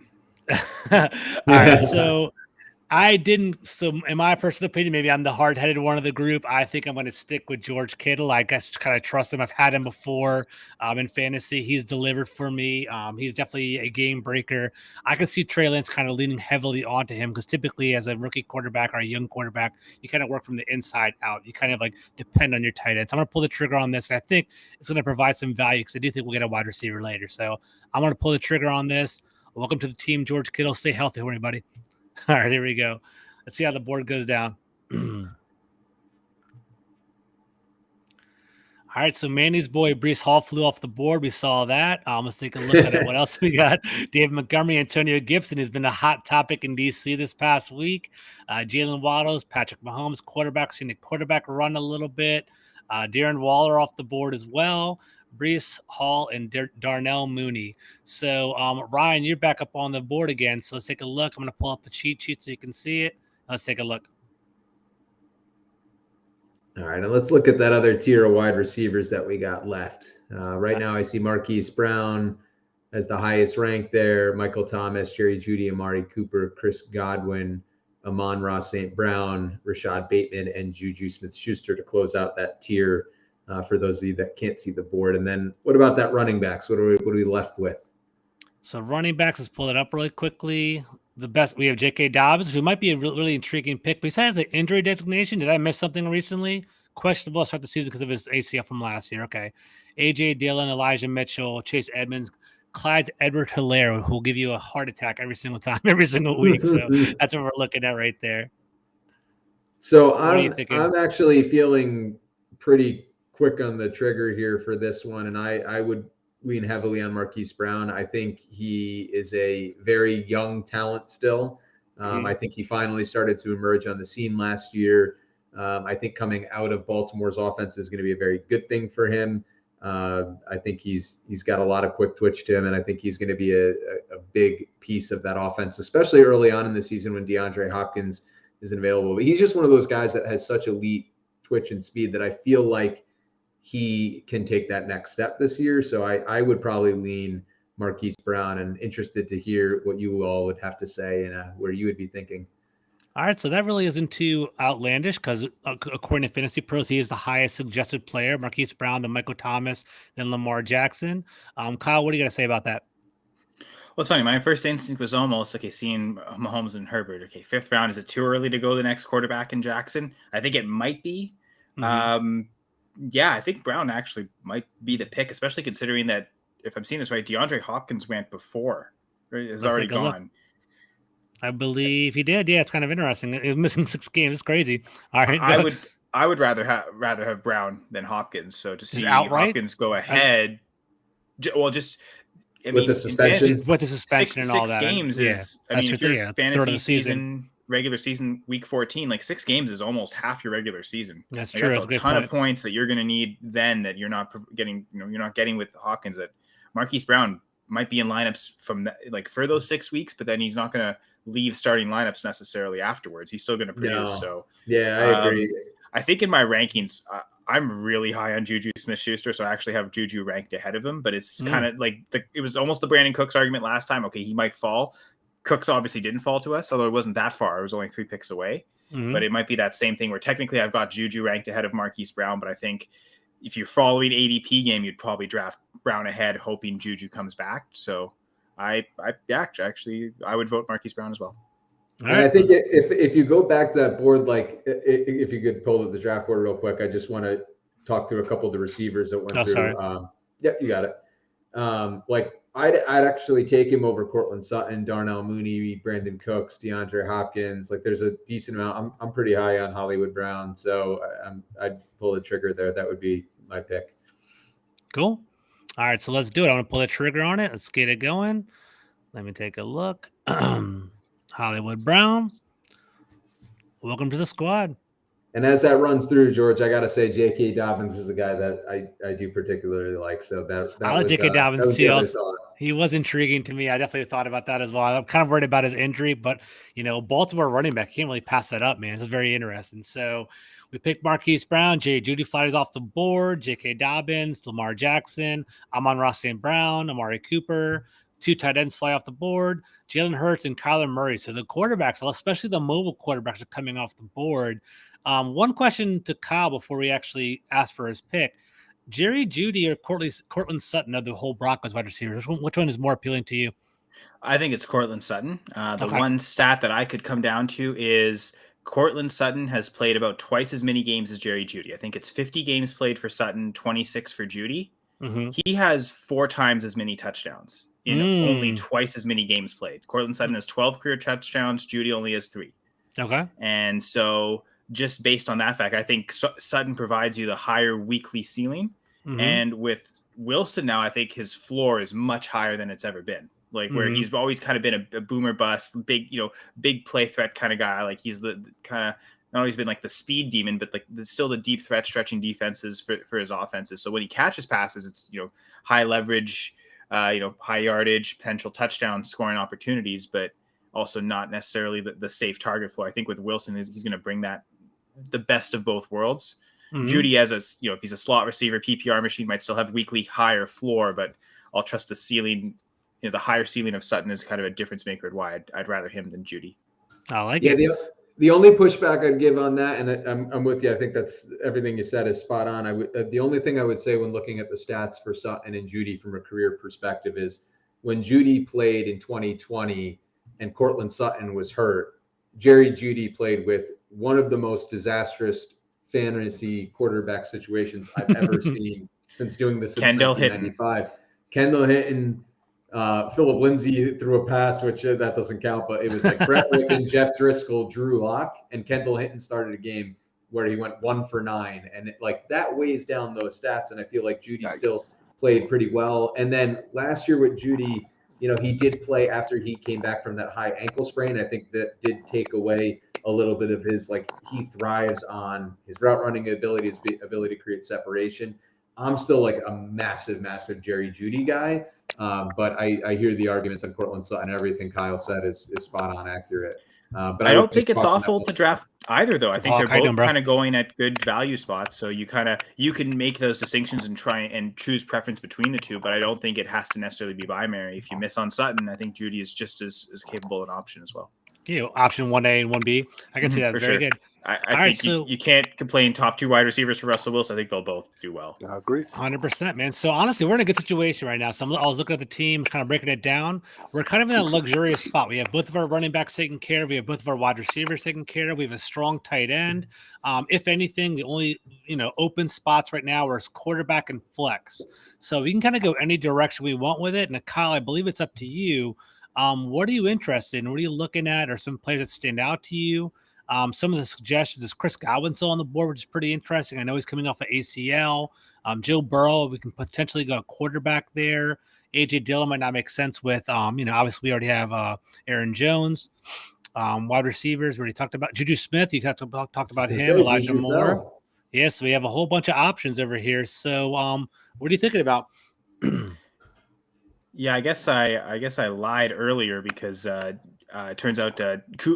A: All right. So so in my personal opinion, maybe I'm the hard-headed one of the group. I think I'm going to stick with George Kittle. I guess kind of trust him. I've had him before in fantasy. He's delivered for me. He's definitely a game breaker. I can see Trey Lance kind of leaning heavily onto him because typically as a rookie quarterback or a young quarterback, you kind of work from the inside out. You kind of like depend on your tight ends. I'm going to pull the trigger on this, and I think it's going to provide some value because I do think we'll get a wide receiver later. So I'm going to pull the trigger on this. Welcome to the team, George Kittle. Stay healthy for everybody. All right, here we go. Let's see how the board goes down. All right, so Manny's boy, Breece Hall, flew off the board. We saw that. Let's take a look at it. What else we got? David Montgomery, Antonio Gibson has been a hot topic in D.C. this past week. Jalen Waddle, Patrick Mahomes, quarterback, seen the quarterback run a little bit. Darren Waller off the board as well. Brees Hall and Darnell Mooney. So, Ryan, you're back up on the board again. So let's take a look. I'm going to pull up the cheat sheet so you can see it. Let's take a look.
B: All right, and let's look at that other tier of wide receivers that we got left. Right now, I see Marquis Brown as the highest rank there. Michael Thomas, Jerry Jeudy, Amari Cooper, Chris Godwin, Amon-Ra St. Brown, Rashad Bateman, and Juju Smith-Schuster to close out that tier for those of you that can't see the board. And then what about that running backs? What are we left with?
A: So running backs, let's pull it up really quickly. The best, we have J.K. Dobbins, who might be a really intriguing pick. Besides the injury designation, did I miss something recently? Questionable to start the season because of his ACL from last year. Okay. A.J. Dillon, Elijah Mitchell, Chase Edmonds, Clyde Edward-Helaire, who will give you a heart attack every single time, every single week. So that's what we're looking at right there.
B: So I'm actually feeling pretty quick on the trigger here for this one, and I would lean heavily on Marquis Brown. I think he is a very young talent still. I think he finally started to emerge on the scene last year. I think coming out of Baltimore's offense is going to be a very good thing for him. I think he's got a lot of quick twitch to him, and I think he's going to be a big piece of that offense, especially early on in the season when DeAndre Hopkins isn't available. But he's just one of those guys that has such elite twitch and speed that I feel like he can take that next step this year. So I would probably lean Marquis Brown, and interested to hear what you all would have to say and where you would be thinking.
A: All right, so that really isn't too outlandish because according to Fantasy Pros, he is the highest suggested player. Marquis Brown, then Michael Thomas, then Lamar Jackson. Kyle, what do you got to say about that?
C: Well, it's funny. My first instinct was almost, okay, seeing Mahomes and Herbert. Okay, 5th round, is it too early to go the next quarterback in Jackson? I think it might be. Yeah, I think Brown actually might be the pick, especially considering that, if I'm seeing this right, DeAndre Hopkins went before. Is already gone.
A: Look. I believe he did. Yeah, it's kind of interesting. He was missing 6 games. It's crazy. All right,
C: I would rather have Brown than Hopkins. So to see Hopkins go ahead, with
B: the suspension,
A: and all that.
C: 6 games is. I mean, if you're fantasy season, regular season, week 14, like 6 games is almost half your regular season.
A: That's true.
C: That's a ton of points that you're going to need then that you're not getting. You're not getting with Hopkins. That Marquis Brown might be in lineups from like for those 6 weeks, but then he's not going to leave starting lineups necessarily afterwards. He's still going to produce.
B: No.
C: So
B: yeah, I agree.
C: I think in my rankings, I'm really high on Juju Smith-Schuster, so I actually have Juju ranked ahead of him. But it's kind of like it was almost the Brandon Cooks argument last time. Okay, he might fall. Cooks obviously didn't fall to us, although it wasn't that far. It was only 3 picks away. But it might be that same thing where technically I've got Juju ranked ahead of Marquis Brown, but I think if you're following ADP game, you'd probably draft Brown ahead, hoping Juju comes back. So I would vote Marquis Brown as well.
B: And I think if you go back to that board, like if you could pull up the draft board real quick, I just want to talk through a couple of the receivers that went through.
A: Sorry.
B: Yeah, you got it. Like I'd actually take him over Cortland Sutton, Darnell Mooney, Brandon Cooks, DeAndre Hopkins. Like there's a decent amount. I'm pretty high on Hollywood Brown, so I'd pull the trigger there. That would be my pick.
A: Cool. All right, so let's do it. I'm going to pull the trigger on it. Let's get it going. Let me take a look. Hollywood Brown, welcome to the squad.
B: And as that runs through, George, I got to say J.K. Dobbins is a guy that I do particularly like. So that
A: I like J.K. Dobbins too. He was intriguing to me. I definitely thought about that as well. I'm kind of worried about his injury, but Baltimore running back, can't really pass that up, man. It's very interesting. So we picked Marquis Brown, Jerry Jeudy flies off the board, J.K. Dobbins, Lamar Jackson, Amon-Ra St. Brown, Amari Cooper. 2 tight ends fly off the board, Jalen Hurts and Kyler Murray. So the quarterbacks, especially the mobile quarterbacks, are coming off the board. One question to Kyle before we actually ask for his pick. Jerry Jeudy or Cortland Sutton of the whole Broncos wide receivers, which one is more appealing to you?
C: I think it's Cortland Sutton. One stat that I could come down to is Cortland Sutton has played about twice as many games as Jerry Jeudy. I think it's 50 games played for Sutton, 26 for Jeudy. He has 4 times as many touchdowns in only twice as many games played. Cortland Sutton has 12 career touchdowns. Jeudy only has 3.
A: Okay.
C: And so just based on that fact, I think Sutton provides you the higher weekly ceiling. And with Wilson now, I think his floor is much higher than it's ever been. Like where he's always kind of been a boomer bust, big play threat kind of guy. Like he's the kind not only has been like the speed demon, but like still the deep threat stretching defenses for his offenses. So when he catches passes, it's, high leverage, high yardage, potential touchdown scoring opportunities, but also not necessarily the safe target floor. I think with Wilson, he's going to bring that the best of both worlds. Mm-hmm. Judy, as if he's a slot receiver, PPR machine, might still have weekly higher floor, but I'll trust the ceiling. The higher ceiling of Sutton is kind of a difference maker. Why I'd rather him than Judy.
A: I like it.
B: The only pushback I'd give on that, and I'm with you. I think that's everything you said is spot on. The only thing I would say when looking at the stats for Sutton and Judy from a career perspective is when Judy played in 2020 and Cortland Sutton was hurt, Jerry Jeudy played with one of the most disastrous fantasy quarterback situations I've ever seen since doing this since 1995. Kendall Hinton. Philip Lindsay threw a pass, which that doesn't count, but it was like Brett Ricken, Jeff Driscoll, Drew Lock, and Kendall Hinton started a game where he went 1 for 9. And that weighs down those stats. And I feel like Judy still played pretty well. And then last year with Judy, he did play after he came back from that high ankle sprain. I think that did take away a little bit of his, he thrives on his route running ability, his ability to create separation. I'm still like a massive, massive Jerry Jeudy guy. But I hear the arguments on Cortland Sutton. Everything Kyle said is spot on accurate. But
C: I don't think it's awful to draft either, though. I think they're both kind of going at good value spots. So you can make those distinctions and try and choose preference between the two. But I don't think it has to necessarily be binary. If you miss on Sutton, I think Judy is just as capable an option as well.
A: Option 1A and 1B. I can see that. Very good.
C: I think you can't complain top 2 wide receivers for Russell Wilson. I think they'll both do well.
D: I agree.
A: 100%, man. So honestly, we're in a good situation right now. So I was looking at the team, kind of breaking it down. We're kind of in a luxurious spot. We have both of our running backs taken care of. We have both of our wide receivers taken care of. We have a strong tight end. If anything, the only open spots right now are quarterback and flex. So we can kind of go any direction we want with it. And Kyle, I believe it's up to you. What are you interested in? What are you looking at? Or some players that stand out to you? Some of the suggestions is Chris Godwin still on the board, which is pretty interesting. I know he's coming off of ACL. Joe Burrow, we can potentially go quarterback there. AJ Dillon might not make sense with, obviously we already have Aaron Jones. Wide receivers, we already talked about Juju Smith. You talked about him, Elijah Moore. Yes, we have a whole bunch of options over here. So what are you thinking about?
C: Yeah, I guess I lied earlier because it turns out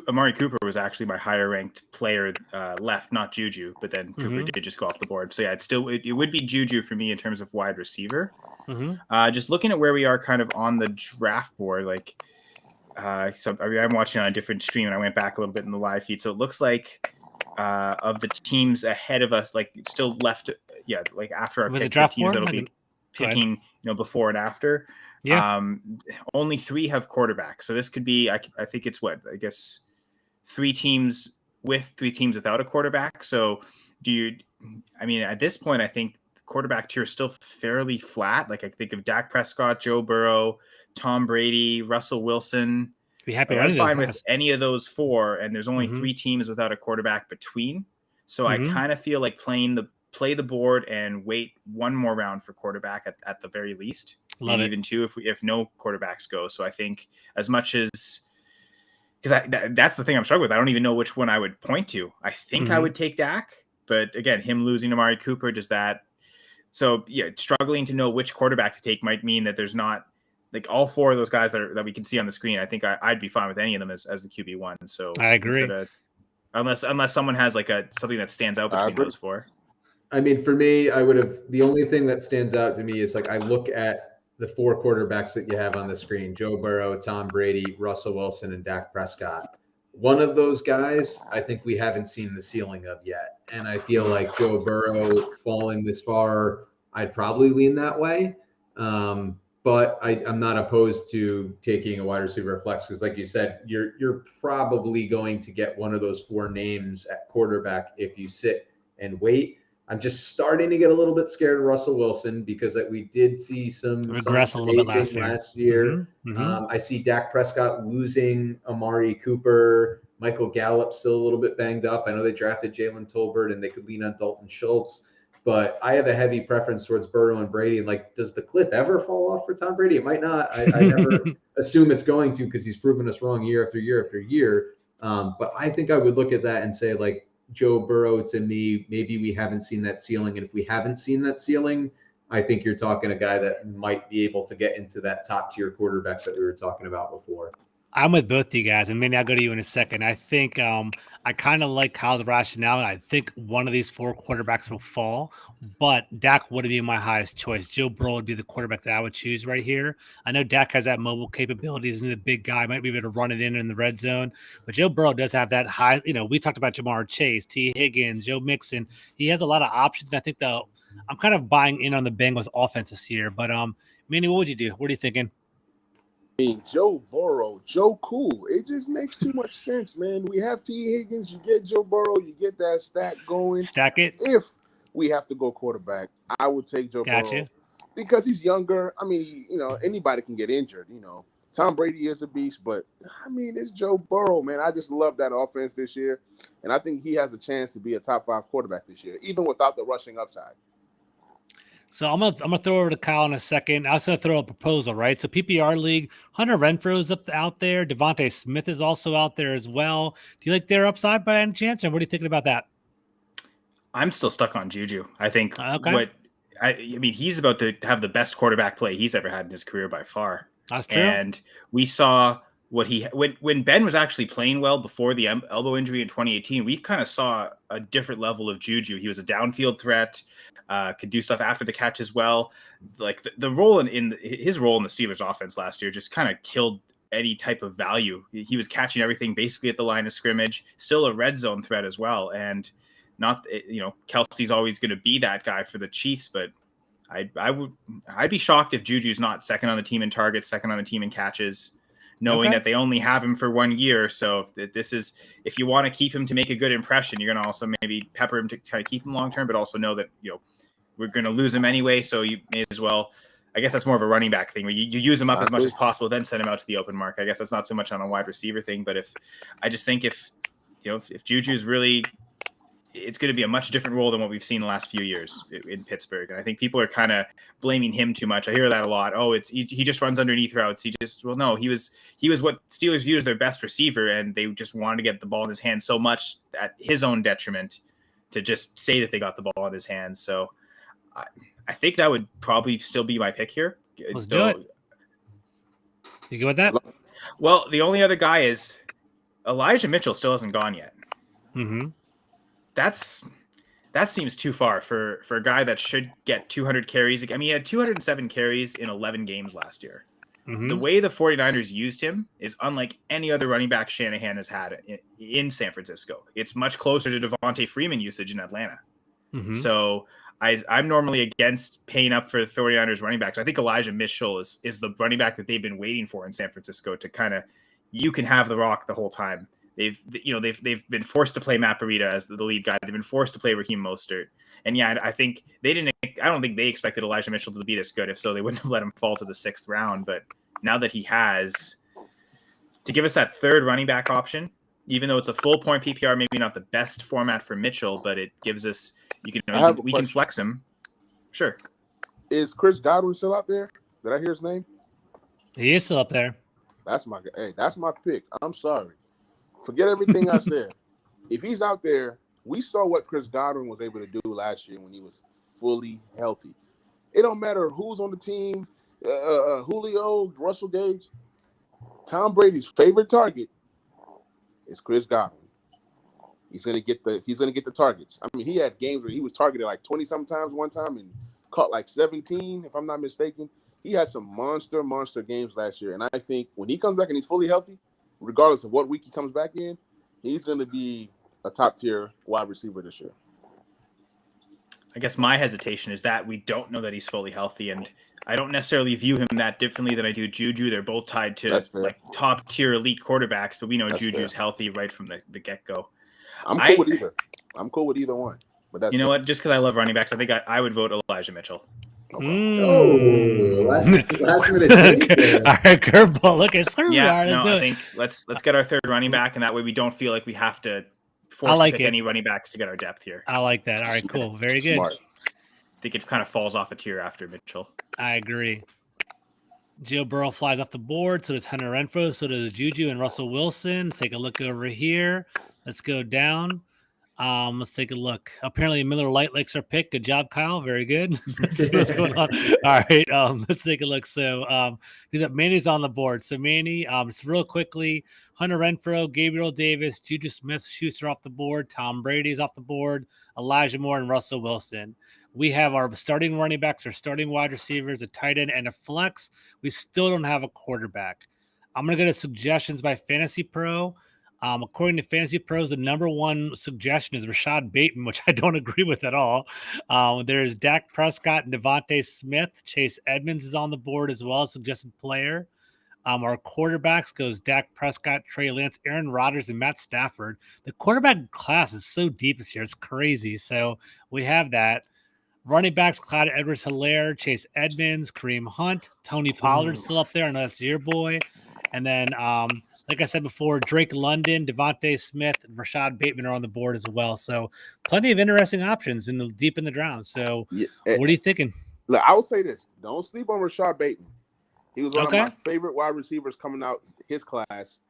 C: Amari Cooper was actually my higher ranked player left, not Juju, but then Cooper did just go off the board. So yeah, it would be Juju for me in terms of wide receiver. Just looking at where we are kind of on the draft board, I'm watching on a different stream and I went back a little bit in the live feed. So it looks like of the teams ahead of us, still left, after our pick, the draft teams that'll be picking, before and after. Yeah. Only 3 have quarterbacks. So this could be, I think it's 3 teams with 3 teams without a quarterback. So at this point, I think the quarterback tier is still fairly flat. I think of Dak Prescott, Joe Burrow, Tom Brady, Russell Wilson.
A: Be happy
C: I'm fine with any of those 4. And there's only 3 teams without a quarterback between. So I kind of feel like play the board and wait one more round for quarterback at the very least. Maybe even 2 if no quarterbacks go. So I think as much as because that's the thing I'm struggling with. I don't even know which one I would point to. I think I would take Dak, but again, him losing Amari Cooper does that. So yeah, struggling to know which quarterback to take might mean that there's not all 4 of those guys that we can see on the screen. I think I'd be fine with any of them as the QB1. So
A: I agree.
C: Unless someone has something that stands out between those 4.
B: I mean, for me, the only thing that stands out to me is I look at the 4 quarterbacks that you have on the screen: Joe Burrow, Tom Brady, Russell Wilson, and Dak Prescott. One of those guys, I think we haven't seen the ceiling of yet. And I feel like Joe Burrow falling this far, I'd probably lean that way. But I'm not opposed to taking a wide receiver flex because, like you said, you're probably going to get one of those 4 names at quarterback if you sit and wait. I'm just starting to get a little bit scared of Russell Wilson because we did see some
A: regress a little bit
B: last year. I see Dak Prescott losing Amari Cooper, Michael Gallup still a little bit banged up. I know they drafted Jalen Tolbert and they could lean on Dalton Schultz, but I have a heavy preference towards Burrow and Brady. And does the cliff ever fall off for Tom Brady? It might not. I never assume it's going to because he's proven us wrong year after year after year. But I think I would look at that and say Joe Burrow, to me, maybe we haven't seen that ceiling. And if we haven't seen that ceiling, I think you're talking a guy that might be able to get into that top tier quarterbacks that we were talking about before.
A: I'm with both of you guys, and Manny, I'll go to you in a second. I think I kind of like Kyle's rationale. I think one of these 4 quarterbacks will fall, but Dak would be my highest choice. Joe Burrow would be the quarterback that I would choose right here. I know Dak has that mobile capabilities and the big guy might be able to run it in the red zone, but Joe Burrow does have that high. We talked about Jamar Chase, T. Higgins, Joe Mixon. He has a lot of options, and I think I'm kind of buying in on the Bengals offense this year. But Manny, what would you do? What are you thinking?
D: I mean, Joe Burrow, Joe Cool. It just makes too much sense, man. We have T. Higgins. You get Joe Burrow. You get that stack going.
A: Stack it.
D: If we have to go quarterback, I would take Joe Burrow because he's younger. I mean, anybody can get injured. Tom Brady is a beast, but I mean, it's Joe Burrow, man. I just love that offense this year, and I think he has a chance to be a top 5 quarterback this year, even without the rushing upside.
A: So I'm gonna throw over to Kyle in a second. I was gonna throw a proposal, right? So PPR league, Hunter Renfro's out there. Devontae Smith is also out there as well. Do you like their upside by any chance? And what are you thinking about that?
C: I'm still stuck on Juju. I think
A: okay.
C: He's about to have the best quarterback play he's ever had in his career by far.
A: That's true.
C: And we saw when Ben was actually playing well before the elbow injury in 2018, we kind of saw a different level of Juju. He was a downfield threat, could do stuff after the catch as well. Like the role his role in the Steelers offense last year just kind of killed any type of value. He was catching everything basically at the line of scrimmage, still a red zone threat as well. And Kelsey's always going to be that guy for the Chiefs, but I'd be shocked if Juju's not second on the team in targets, second on the team in catches, knowing that they only have him for 1 year. So if you want to keep him to make a good impression, you're going to also maybe pepper him to try to keep him long term, but also know that we're going to lose him anyway. So you may as well. I guess that's more of a running back thing where you use him up as much as possible, then send him out to the open mark. I guess that's not so much on a wide receiver thing, but if Juju's really, it's going to be a much different role than what we've seen the last few years in Pittsburgh. And I think people are kind of blaming him too much. I hear that a lot. Oh, he just runs underneath routes. He was what Steelers viewed as their best receiver, and they just wanted to get the ball in his hands so much at his own detriment to just say that they got the ball in his hands. So I think that would probably still be my pick here.
A: Let's do it. You good with that?
C: Well, the only other guy is Elijah Mitchell still hasn't gone yet.
A: Mm-hmm.
C: That seems too far for a guy that should get 200 carries. I mean, he had 207 carries in 11 games last year. Mm-hmm. The way the 49ers used him is unlike any other running back Shanahan has had in San Francisco. It's much closer to Devontae Freeman usage in Atlanta. Mm-hmm. So I'm normally against paying up for the 49ers running backs. I think Elijah Mitchell is the running back that they've been waiting for in San Francisco to kind of, you can have the rock the whole time. They've been forced to play Matt Breida as the lead guy. They've been forced to play Raheem Mostert. And I think I don't think they expected Elijah Mitchell to be this good. If so, they wouldn't have let him fall to the 6th round. But now that he has, to give us that third running back option, even though it's a full point PPR, maybe not the best format for Mitchell, but it gives us, we can flex him. Sure.
D: Is Chris Godwin still out there? Did I hear his name?
A: He is still up there.
D: That's my pick. I'm sorry. Forget everything I said. If he's out there, we saw what Chris Godwin was able to do last year when he was fully healthy. It don't matter who's on the team, Julio, Russell Gage. Tom Brady's favorite target is Chris Godwin. He's gonna get the targets. I mean, he had games where he was targeted like 20 sometimes one time and caught like 17, if I'm not mistaken. He had some monster games last year, and I think when he comes back and he's fully healthy, regardless of what week he comes back in, he's going to be a top-tier wide receiver this year.
C: I guess my hesitation is that we don't know that he's fully healthy, and I don't necessarily view him that differently than I do Juju. They're both tied to like top-tier elite quarterbacks, but we know Juju's healthy right from the get-go.
D: I'm cool with either. I'm cool with either one. But that's
C: what? Just because I love running backs, I think I would vote Elijah Mitchell.
A: Okay.
B: Oh, last minute.
A: All right, curveball. Look, it's
C: I think let's get our third running back, and that way we don't feel like we have to force to pick any running backs to get our depth here.
A: I like that. All right, cool. Very good.
C: Smart. I think it kind of falls off a tier after Mitchell.
A: I agree. Joe Burrow flies off the board. So does Hunter Renfrow. So does Juju and Russell Wilson. Take a look over here. Let's go down. Let's take a look. Apparently, Miller Lite likes our pick. Good job, Kyle. Very good. Let's see what's going on. All right. Let's take a look. So, Manny's on the board. So, Manny, just real quickly, Hunter Renfrow, Gabriel Davis, Juju Smith-Schuster off the board. Tom Brady's off the board. Elijah Moore and Russell Wilson. We have our starting running backs, our starting wide receivers, a tight end, and a flex. We still don't have a quarterback. I'm going to go to suggestions by Fantasy Pro. According to Fantasy Pros, the number one suggestion is Rashad Bateman, which I don't agree with at all. There's Dak Prescott and Devontae Smith. Chase Edmonds is on the board as well as suggested player. Our quarterbacks goes Dak Prescott, Trey Lance, Aaron Rodgers, and Matt Stafford. The quarterback class is so deep this year. It's crazy. So we have that. Running backs, Clyde Edwards-Helaire, Chase Edmonds, Kareem Hunt, Tony Pollard still up there. I know that's your boy. And then, like I said before, Drake London, Devontae Smith, and Rashad Bateman are on the board as well. So plenty of interesting options deep in the round. So what are you thinking?
D: Look, I will say this. Don't sleep on Rashad Bateman. He was one of
A: Okay.
D: my favorite wide receivers coming out his class.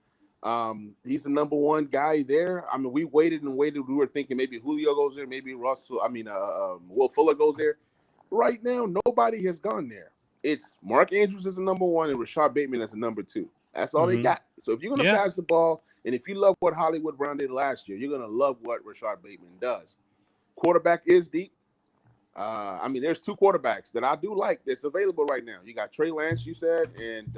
D: He's the number one guy there. I mean, we waited and waited. We were thinking maybe Julio goes there, maybe Will Fuller goes there. Right now, nobody has gone there. It's Mark Andrews as the number one and Rashad Bateman as the number two. That's all they got. So if you're going to pass the ball, and if you love what Hollywood Brown did last year, you're going to love what Rashad Bateman does. Quarterback is deep. There's two quarterbacks that I do like that's available right now. You got Trey Lance, you said, and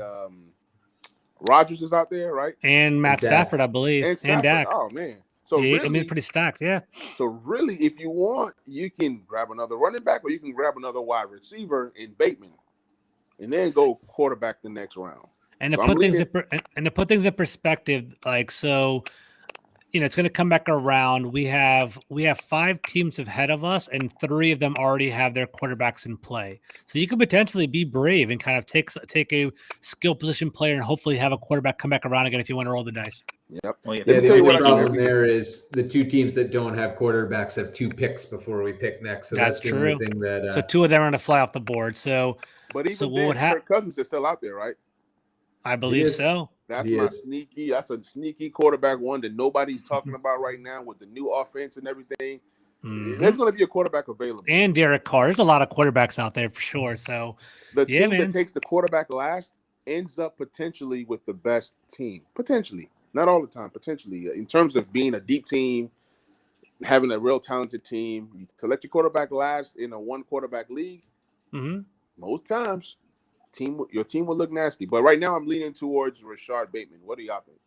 D: Rodgers is out there, right?
A: And Matt Stafford, I believe. And Dak.
D: Oh, man. So really,
A: pretty stacked, yeah.
D: So really, if you want, you can grab another running back or you can grab another wide receiver in Bateman and then go quarterback the next round.
A: And to put things in perspective, it's going to come back around. We have 5 teams ahead of us, and 3 of them already have their quarterbacks in play. So you could potentially be brave and kind of take a skill position player and hopefully have a quarterback come back around again if you want to roll the dice.
D: Yep.
B: Well, the only problem there is the 2 teams that don't have quarterbacks have 2 picks before we pick next. So that's
A: true.
B: The only thing that,
A: so 2 of them are going to fly off the board.
D: But even Kirk Cousins is still out there, right?
A: I believe so.
D: That's a sneaky quarterback one that nobody's talking about right now with the new offense and everything. Mm-hmm. There's going to be a quarterback available.
A: And Derek Carr. There's a lot of quarterbacks out there for sure. So
D: the team that takes the quarterback last ends up potentially with the best team. Potentially. Not all the time. Potentially. In terms of being a deep team, having a real talented team, you select your quarterback last in a 1-quarterback league.
A: Mm-hmm.
D: Most times, your team will look nasty. But right now, I'm leaning towards Rashad Bateman. What do y'all think?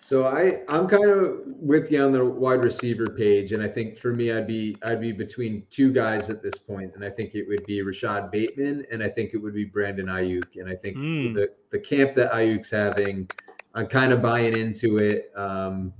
B: So I'm kind of with you on the wide receiver page, and I think for me, I'd be between 2 guys at this point, and I think it would be Rashad Bateman, and I think it would be Brandon Ayuk, and I think the camp that Ayuk's having, I'm kind of buying into it, kind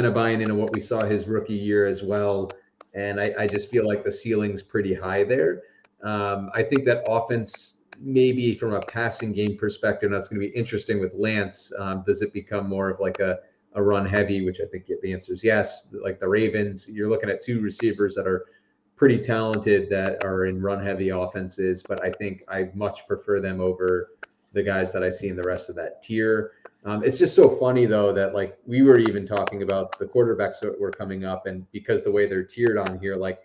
B: of buying into what we saw his rookie year as well, and I just feel like the ceiling's pretty high there. I think that offense, maybe from a passing game perspective, that's going to be interesting with Lance. Does it become more of like a run heavy, which I think the answer is yes. Like the Ravens, you're looking at 2 receivers that are pretty talented that are in run heavy offenses, but I think I much prefer them over the guys that I see in the rest of that tier. It's just so funny though, that like we were even talking about the quarterbacks that were coming up, and because the way they're tiered on here, like,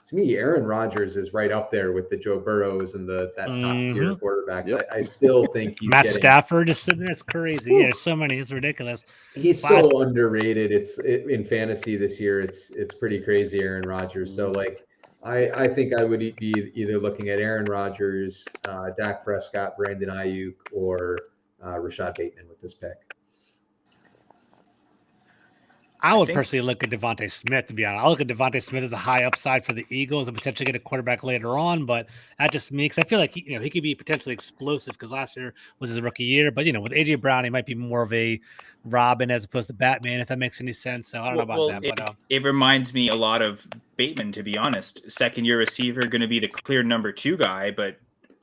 B: to me, Aaron Rodgers is right up there with the Joe Burrows and that top tier quarterbacks. Yep. I still think he's
A: Matt Stafford is sitting there. It's crazy. Yeah, there's so many. It's ridiculous.
B: He's so underrated. In fantasy this year. It's pretty crazy, Aaron Rodgers. So like, I think I would be either looking at Aaron Rodgers, Dak Prescott, Brandon Ayuk, or Rashad Bateman with this pick.
A: I would personally look at Devontae Smith, to be honest. I'll look at Devontae Smith as a high upside for the Eagles and potentially get a quarterback later on, but that just makes, I feel like he could be potentially explosive because last year was his rookie year, but with AJ Brown, he might be more of a Robin as opposed to Batman, if that makes any sense. So I don't know about that. But
C: it reminds me a lot of Bateman, to be honest. 2nd-year receiver, going to be the clear number 2 guy, but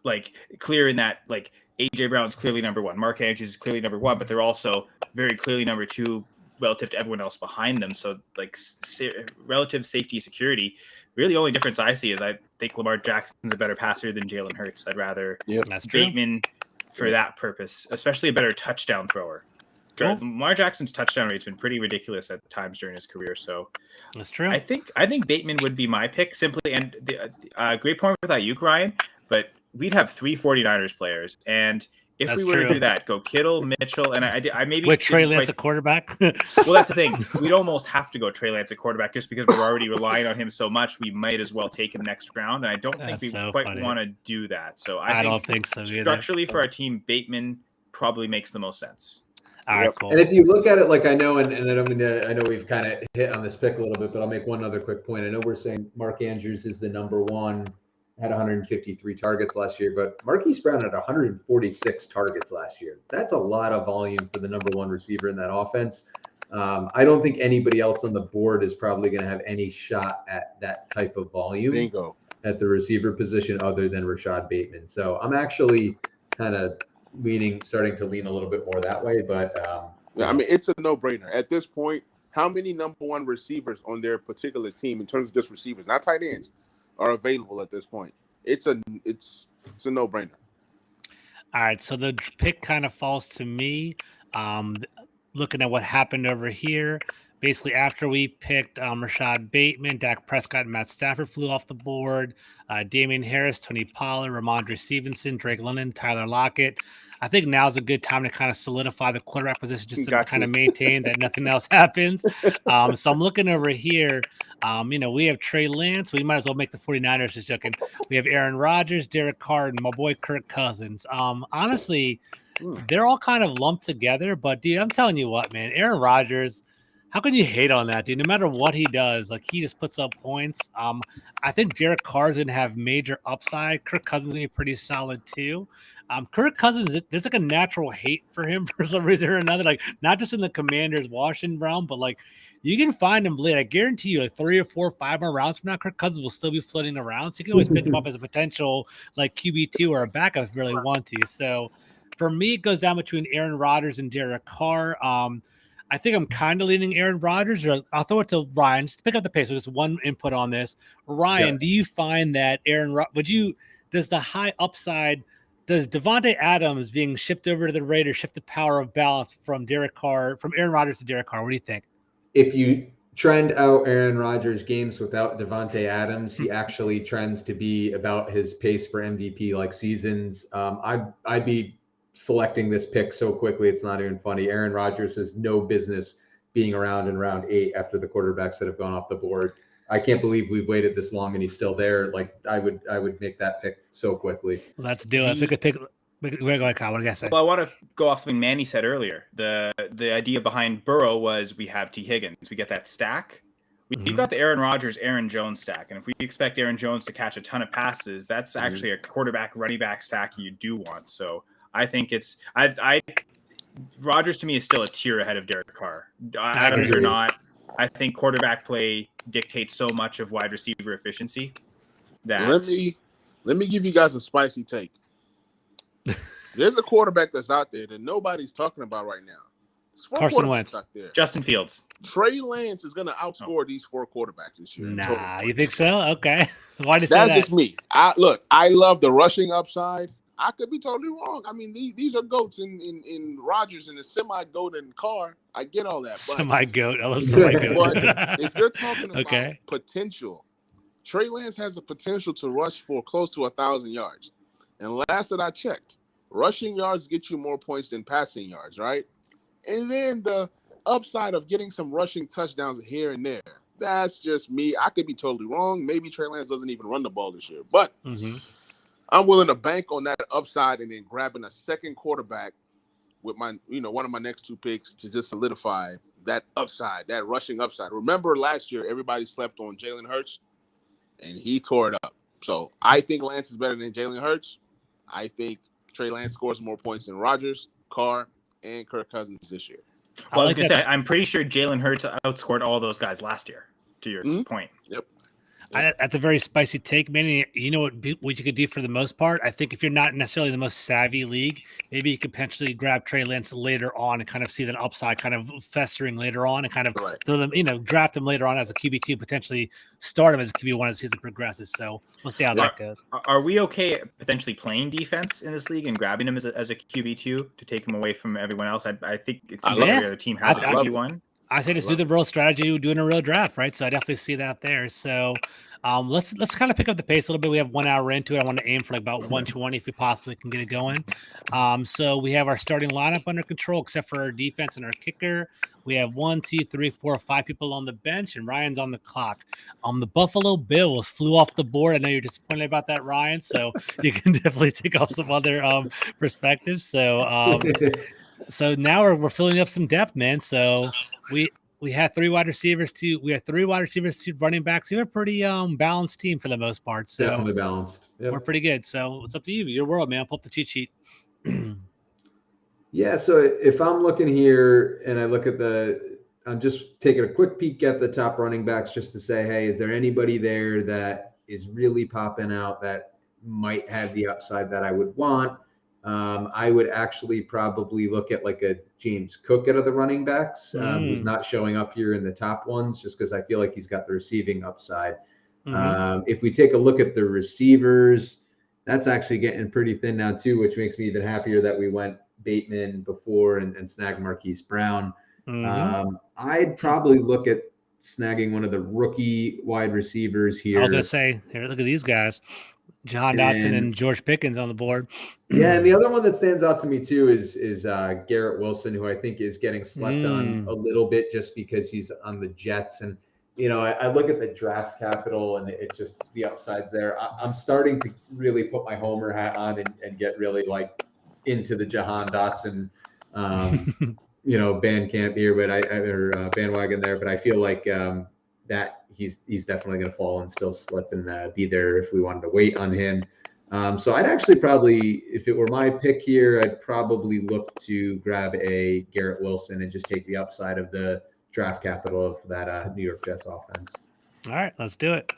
C: like clear in that like AJ Brown's clearly number 1, Mark Andrews is clearly number 1, but they're also very clearly number 2 relative to everyone else behind them. So like relative safety security, really the only difference I see is I think Lamar Jackson's a better passer than Jalen Hurts. I'd rather
A: that's
C: Bateman for that purpose, especially a better touchdown thrower. Lamar Jackson's touchdown rate's been pretty ridiculous at times during his career. So
A: that's true.
C: I think Bateman would be my pick simply. And the great point with Ayuk, Ryan, but we'd have 3 49ers players. And if we were to do that, go Kittle, Mitchell, and I maybe
A: with Trey Lance at quarterback.
C: Well, that's the thing. We'd almost have to go Trey Lance at quarterback just because we're already relying on him so much. We might as well take him next round, and I don't think we quite want to do that. So I
A: don't think so either.
C: Structurally for our team, Bateman probably makes the most sense.
A: All right, cool.
B: And if you look at it, like I know, and I don't mean to, I know we've kind of hit on this pick a little bit, but I'll make one other quick point. I know we're saying Mark Andrews is the number one. Had 153 targets last year, but Marquis Brown had 146 targets last year. That's a lot of volume for the number one receiver in that offense. I don't think anybody else on the board is probably going to have any shot at that type of volume at the receiver position other than Rashad Bateman. So I'm actually kind of starting to lean a little bit more that way. But
D: I mean, it's a no-brainer. At this point, how many number one receivers on their particular team in terms of just receivers, not tight ends, are available at this point? It's a no-brainer.
A: All right, so the pick kind of falls to me. Looking at what happened over here, basically after we picked Rashad Bateman, Dak Prescott, and Matt Stafford flew off the board. Damian Harris, Tony Pollard, Ramondre Stevenson, Drake London, Tyler Lockett. I think now's a good time to kind of solidify the quarterback position just to kind of maintain that nothing else happens. So I'm looking over here. We have Trey Lance. We might as well make the 49ers just joking. We have Aaron Rodgers, Derek Carr, and my boy Kirk Cousins. Honestly, they're all kind of lumped together. But, dude, I'm telling you what, man, Aaron Rodgers, how can you hate on that, dude? No matter what he does, like, he just puts up points. I think Derek Carr is going to have major upside. Kirk Cousins is going to be pretty solid, too. Kirk Cousins, there's like a natural hate for him for some reason or another, like not just in the Commanders Washington realm, but like you can find him late. I guarantee you, like 3 or 4 or 5 more rounds from now, Kirk Cousins will still be floating around. So you can always pick him up as a potential like QB2 or a backup if you really want to. So for me, it goes down between Aaron Rodgers and Derek Carr. I think I'm kind of leaning Aaron Rodgers, or I'll throw it to Ryan just to pick up the pace. So just one input on this. Ryan, do you find that does the high upside, does Devontae Adams being shipped over to the Raiders shift the power of balance from Aaron Rodgers to Derek Carr? What do you think?
B: If you trend out Aaron Rodgers games without Devontae Adams, he actually trends to be about his pace for MVP like seasons. I'd be selecting this pick so quickly, it's not even funny. Aaron Rodgers has no business being around in round 8 after the quarterbacks that have gone off the board. I can't believe we've waited this long and he's still there. Like I would make that pick so quickly.
A: Let's do it. Let's make a pick. We're going, Kyle. What do you guys say?
C: Well, I want to go off something Manny said earlier. The idea behind Burrow was we have T. Higgins. We get that stack. We've got the Aaron Rodgers, Aaron Jones stack. And if we expect Aaron Jones to catch a ton of passes, that's actually a quarterback running back stack you do want. So I think Rodgers to me is still a tier ahead of Derek Carr. Adams or not, I think quarterback play dictates so much of wide receiver efficiency. That
D: let me give you guys a spicy take. There's a quarterback that's out there that nobody's talking about right now.
A: Carson Wentz.
D: Out there.
C: Justin Fields.
D: Trey Lance is going to outscore these 4 quarterbacks this year.
A: Nah, you think so? Okay. Why did you say that?
D: That's just me. I love the rushing upside. I could be totally wrong. I mean, these are goats in Rodgers and a semi-goat in Carr. I get all that.
A: Semi-goat. I love semi-goat.
D: But if you're talking about potential, Trey Lance has the potential to rush for close to 1,000 yards. And last that I checked, rushing yards get you more points than passing yards, right? And then the upside of getting some rushing touchdowns here and there. That's just me. I could be totally wrong. Maybe Trey Lance doesn't even run the ball this year. But I'm willing to bank on that upside and then grabbing a second quarterback with my, one of my next 2 picks to just solidify that upside, that rushing upside. Remember last year, everybody slept on Jalen Hurts, and he tore it up. So I think Lance is better than Jalen Hurts. I think Trey Lance scores more points than Rodgers, Carr, and Kirk Cousins this year.
C: Well, I was going to say, I'm pretty sure Jalen Hurts outscored all those guys last year, to your point.
D: Yep.
A: That's a very spicy take, Manny. You know what you could do for the most part? I think if you're not necessarily the most savvy league, maybe you could potentially grab Trey Lance later on and kind of see that upside kind of festering later on and kind of throw them, draft him later on as a QB2, potentially start him as a QB1 as the season progresses. So we'll see how that goes.
C: Are we okay potentially playing defense in this league and grabbing him as a QB2 to take him away from everyone else? I think it seems like every other team has a QB1.
A: I say just do the real strategy, doing a real draft, right? So I definitely see that there. So let's kind of pick up the pace a little bit. We have 1 hour into it. I want to aim for like about 120 if we possibly can get it going. So we have our starting lineup under control, except for our defense and our kicker. We have 1, 2, 3, 4, 5 people on the bench, and Ryan's on the clock. The Buffalo Bills flew off the board. I know you're disappointed about that, Ryan. So you can definitely take off some other perspectives. So so now we're filling up some depth, man. So we had 3 wide receivers, 2 running backs. We have a pretty balanced team for the most part. So
B: definitely balanced. Yep.
A: We're pretty good. So it's up to you. Your world, man. Pull up the cheat sheet.
B: Yeah. So if I'm looking here and I look at I'm just taking a quick peek at the top running backs just to say, hey, is there anybody there that is really popping out that might have the upside that I would want? I would actually probably look at like a James Cook out of the running backs, who's not showing up here in the top ones, just because I feel like he's got the receiving upside. If we take a look at the receivers, that's actually getting pretty thin now too, which makes me even happier that we went Bateman before and snagged Marquis Brown. I'd probably look at snagging one of the rookie wide receivers here.
A: I was going to say, here, look at these guys. John Dotson and George Pickens on the board.
B: Yeah, and the other one that stands out to me too is Garrett Wilson, who I think is getting slept on a little bit just because he's on the Jets. And, I look at the draft capital and it's just the upsides there. I'm starting to really put my homer hat on and get really like into the Jahan Dotson, bandwagon there. But I feel like that he's definitely going to fall and still slip and be there if we wanted to wait on him. So I'd actually probably, if it were my pick here, I'd probably look to grab a Garrett Wilson and just take the upside of the draft capital of that New York Jets offense.
A: All right, let's do it.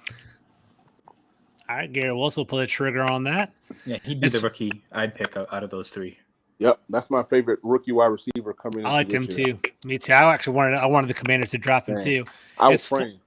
A: All right, Garrett Wilson will pull the trigger on that.
C: Yeah, he'd be the rookie I'd pick out of those 3.
D: Yep, that's my favorite rookie wide receiver coming.
A: I liked him too. Me too. I wanted the Commanders to draft him too.
D: I was praying.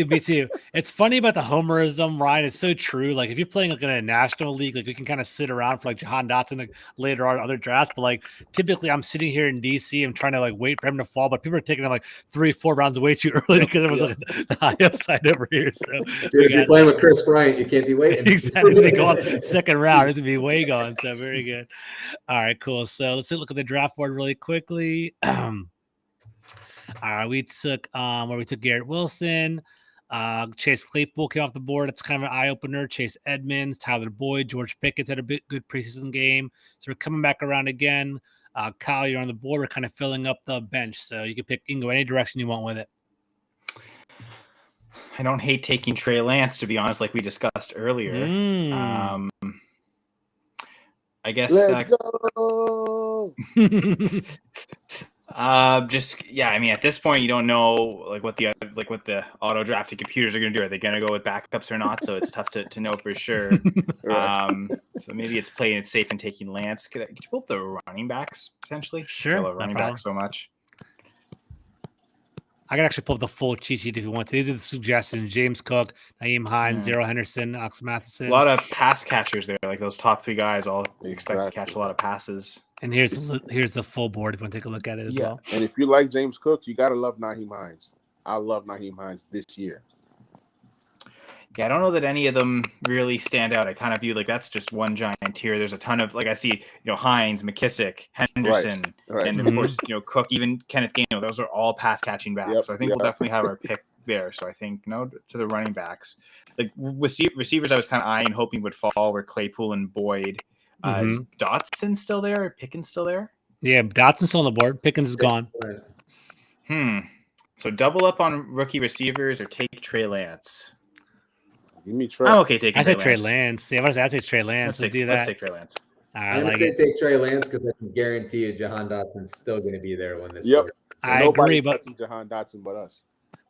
A: Me too. It's funny about the homerism, Ryan. It's so true. Like if you're playing like in a national league, like we can kind of sit around for like Jahan Dotson like, later on other drafts. But like typically, I'm sitting here in DC. I'm trying to like wait for him to fall, but people are taking him like 3-4 rounds way too early because it was like the high upside over here. So
B: if you're playing with Chris Bryant, you can't be waiting.
A: Exactly. It's going second round. It's gonna be way gone. So very good. All right, cool. So let's look at the draft board really quickly. We took Garrett Wilson. Chase Claypool came off the board. It's kind of an eye-opener. Chase Edmonds, Tyler Boyd, George Pickens had a good preseason game. So we're coming back around again. Kyle, you're on the board. We're kind of filling up the bench. So you can go any direction you want with it.
C: I don't hate taking Trey Lance, to be honest, like we discussed earlier. I guess.
D: Let's go.
C: At this point, you don't know what the auto drafted computers are going to do. Are they going to go with backups or not? So it's tough to know for sure. So maybe it's playing it safe and taking Lance. Could you pull up the running backs potentially?
A: Sure.
C: I love running backs so much.
A: I can actually pull up the full cheat sheet if you want to. These are the suggestions: James Cook, Naeem Hines, Zero Henderson, Ox Matheson.
C: A lot of pass catchers there, like those top 3 guys. All expect to catch a lot of passes.
A: And here's the full board if you want to take a look at it as well.
D: And if you like James Cook, you gotta love Naeem Hines. I love Naeem Hines this year.
C: Yeah, I don't know that any of them really stand out. I kind of view like that's just one giant tier. There's a ton of I see, Hines, McKissick, Henderson, and of course, Cook, even Kenneth Gainwell. Those are all pass catching backs. So I think we'll definitely have our pick there. So I think to the running backs. Like with receivers, I was kind of eyeing, hoping would fall were Claypool and Boyd. Is Dotson still there? Or Pickens still there?
A: Yeah, Dotson's still on the board. Pickens is gone.
C: So double up on rookie receivers or take Trey Lance.
D: Give me Trey.
C: I'm okay taking.
A: I said Trey Lance. Yeah, I take Trey Lance. Let's do that.
C: Let's take Trey Lance.
B: I'm going to take Trey Lance because I can guarantee you Jahan Dotson's still going to be there when this.
D: Yep.
A: I agree,
D: but Jahan Dotson but us.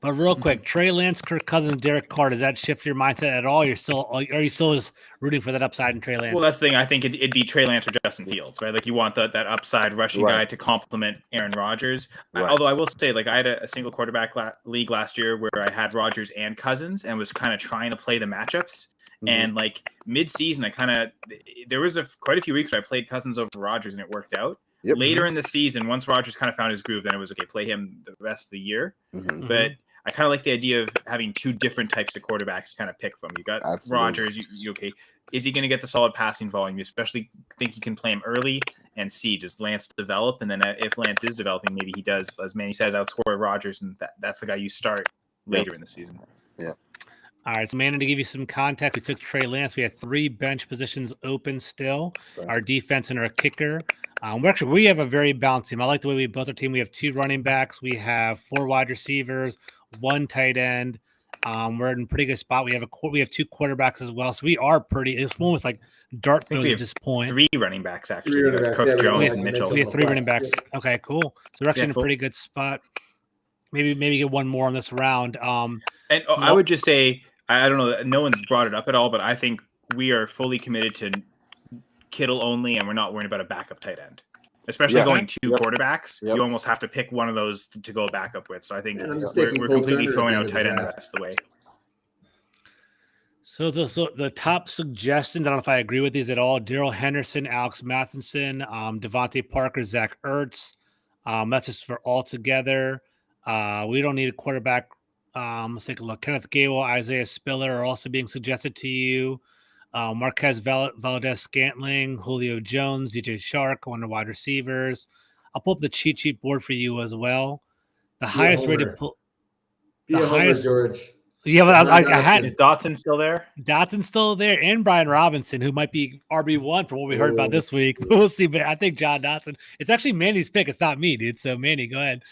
A: But real quick, Trey Lance, Kirk Cousins, Derek Carr, does that shift your mindset at all? Are you still just rooting for that upside in Trey Lance?
C: Well, that's the thing. I think it'd be Trey Lance or Justin Fields, right? Like you want that upside rushing guy to complement Aaron Rodgers. Although I will say, like I had a single quarterback league last year where I had Rodgers and Cousins and was kind of trying to play the matchups. And like mid-season, there was quite a few weeks where I played Cousins over Rodgers and it worked out. Later in the season, once Rodgers kind of found his groove, then it was okay, play him the rest of the year. But I kind of like the idea of having two different types of quarterbacks to kind of pick from. You got Rodgers, you okay. Is he going to get the solid passing volume? You especially think you can play him early and see, does Lance develop? And then if Lance is developing, maybe he does, as Manny says, outscore Rodgers, and that's the guy you start later in the season.
D: Yeah.
A: All right, so Manny, to give you some context, we took Trey Lance. We had 3 bench positions open still, our defense and our kicker. We have a very balanced team. I like the way we built our team. We have 2 running backs. We have 4 wide receivers, 1 tight end. We're in a pretty good spot. We have 2 quarterbacks as well. So we are pretty. This one was like dart throws at this point.
C: 3 running backs actually. Cook, Jones, and Mitchell.
A: We have 3 running backs. Okay, cool. So we're actually in a pretty good spot. Maybe get one more on this round.
C: I would just say, I don't know, no one's brought it up at all, but I think we are fully committed to Kittle only, and we're not worried about a backup tight end. Especially going 2 quarterbacks, you almost have to pick one of those to go backup with. So I think we're completely throwing out tight end the rest of the way.
A: So the top suggestions, I don't know if I agree with these at all. Darrell Henderson, Alex Matheson, Devontae Parker, Zach Ertz. That's just for all together. We don't need a quarterback. Let's take a look. Kenneth Gainwell, Isaiah Spiller are also being suggested to you. Marquez Valdez-Scantling, Julio Jones, DJ Shark, one of the wide receivers. I'll pull up the cheat sheet board for you as well. The highest rated pull. The highest, George. Yeah, but I had.
C: Is Dotson still there?
A: Dotson's still there, and Brian Robinson, who might be RB1 from what we heard about this week. We'll see, but I think John Dotson. It's actually Manny's pick. It's not me, dude. So Manny, go ahead.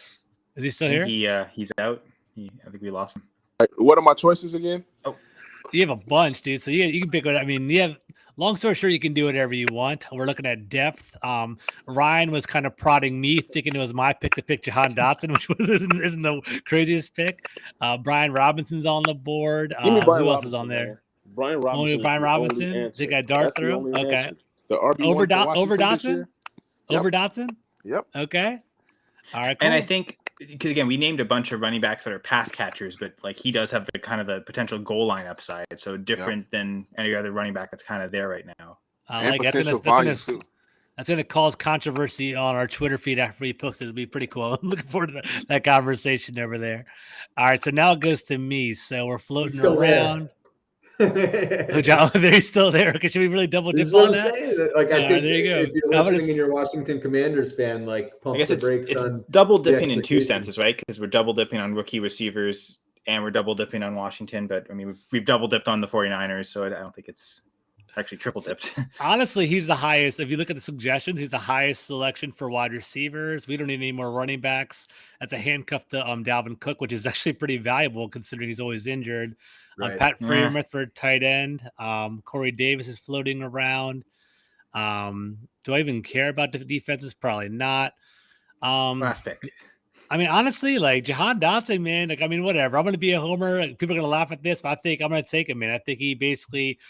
A: Is he still here?
C: He's out. I think we lost him.
D: What are my choices again?
C: Oh,
A: you have a bunch, dude. So you can pick what I mean. You have. Long story short, you can do whatever you want. We're looking at depth. Ryan was kind of prodding me, thinking it was my pick to pick Jahan Dotson, which isn't the craziest pick. Brian Robinson's on the board. Who else is on there?
D: Man. Brian Robinson.
A: Only Brian Robinson. They got dart through. Okay.
D: The RB
A: over Dotson.
D: Yep.
A: Over Dotson.
D: Yep.
A: Okay. All right. Cool.
C: And I think, because again, we named a bunch of running backs that are pass catchers, but like he does have the kind of the potential goal line upside, so different than any other running back that's kind of there right now.
A: That's gonna cause controversy on our Twitter feed after we post it. It'll be pretty cool. I'm looking forward to that conversation over there. All right, so now it goes to me. So we're floating around. They're still there. Okay, should we really double dip on that?
B: Like, I think
A: there you go.
B: If you're listening and you're a Washington Commanders fan, like, pump the brakes
C: it's
B: on
C: double dipping in 2 senses, right? Because we're double dipping on rookie receivers and we're double dipping on Washington. But I mean, we've double dipped on the 49ers, so I don't think it's actually triple dipped.
A: Honestly, he's the highest. If you look at the suggestions, he's the highest selection for wide receivers. We don't need any more running backs. That's a handcuff to Dalvin Cook, which is actually pretty valuable considering he's always injured. Right. Pat Freiermuth for tight end. Corey Davis is floating around. Do I even care about the defenses? Probably not.
C: Last pick.
A: I mean, honestly, like Jahan Dotson, man, like, I mean, whatever. I'm going to be a homer. People are going to laugh at this, but I think I'm going to take him, man. I think he basically,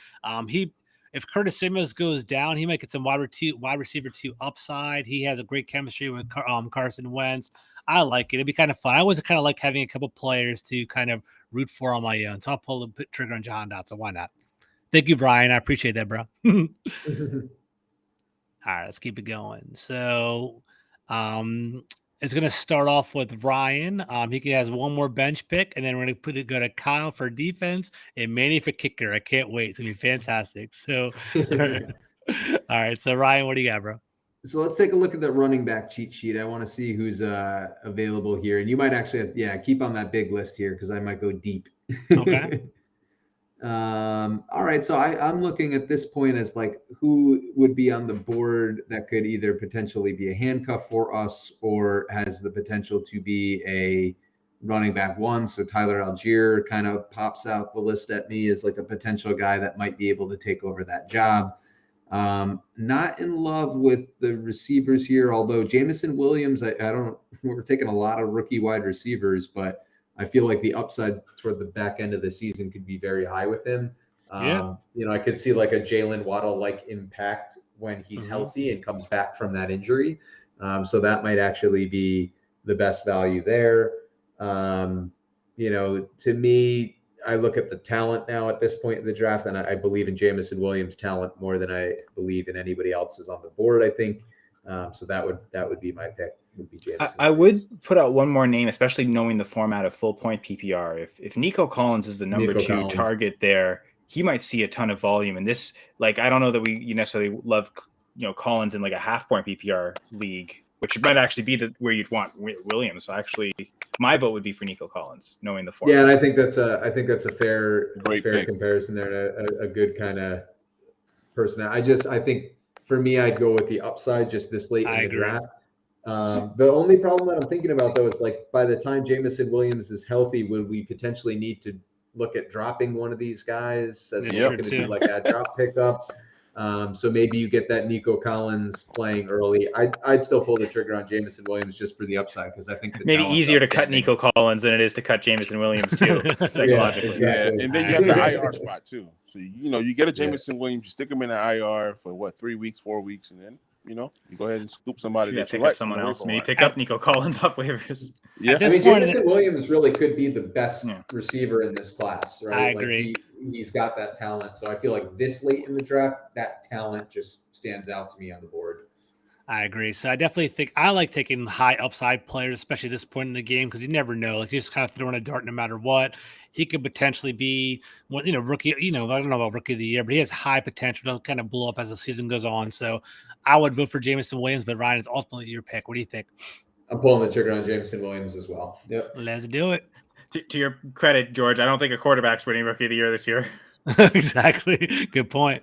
A: if Curtis Samuels goes down, he might get some wide receiver 2 upside. He has a great chemistry with Carson Wentz. I like it. It'd be kind of fun. I always kind of like having a couple players to kind of root for on my own. So I'll pull the trigger on Jahan Dotson. Why not? Thank you, Brian. I appreciate that, bro. All right, let's keep it going. So it's going to start off with Ryan. He has one more bench pick, and then we're going to go to Kyle for defense and Manny for kicker. I can't wait. It's going to be fantastic. So, all right. So, Ryan, what do you got, bro?
B: So let's take a look at the running back cheat sheet. I want to see who's available here. And you might actually keep on that big list here because I might go deep.
A: Okay.
B: All right. So I'm looking at this point as like who would be on the board that could either potentially be a handcuff for us or has the potential to be a running back 1. So Tyler Algiere kind of pops out the list at me as like a potential guy that might be able to take over that job. Not in love with the receivers here, although Jamison Williams, we're taking a lot of rookie wide receivers, but I feel like the upside toward the back end of the season could be very high with him. I could see like a Jalen Waddle like impact when he's healthy and comes back from that injury. So that might actually be the best value there. To me, I look at the talent now at this point in the draft, and I believe in Jameson Williams' talent more than I believe in anybody else's on the board, I think. So that would be my pick. Would be Jameson
C: I would put out one more name, especially knowing the format of full point PPR. If Nico Collins is the number two target there, he might see a ton of volume. And this, like, I don't know that you necessarily love, Collins in like a half point PPR league, which might actually be where you'd want Williams. So actually, my vote would be for Nico Collins, knowing the format.
B: Yeah, and I think that's a fair comparison there, and a good kind of person. I think for me, I'd go with the upside just this late in the draft. The only problem that I'm thinking about though is like by the time Jameson Williams is healthy, would we potentially need to look at dropping one of these guys as we're looking to do like drop pickups? So maybe you get that Nico Collins playing early. I'd still pull the trigger on Jameson Williams just for the upside because I think
C: maybe easier to cut Nico Collins than it is to cut Jameson Williams too, psychologically.
D: Yeah, and then you have the IR spot too. So you get a Jameson Williams, you stick him in the IR for 3 weeks, 4 weeks, and then you go ahead and scoop somebody.
C: Pick up someone else. Maybe pick up Nico Collins off waivers.
B: Yeah, Jameson Williams really could be the best receiver in this class, right?
A: I agree.
B: He's got that talent. So I feel like this late in the draft, that talent just stands out to me on the board.
A: I agree. So I definitely think I like taking high upside players, especially this point in the game, because you never know. Like, you're just kind of throwing a dart no matter what. He could potentially be, rookie. I don't know about rookie of the year, but he has high potential to kind of blow up as the season goes on. So I would vote for Jameson Williams, but Ryan, it's ultimately your pick. What do you think?
B: I'm pulling the trigger on Jameson Williams as well. Yep.
A: Let's do it.
C: To your credit, George, I don't think a quarterback's winning rookie of the year this year.
A: Exactly. Good point.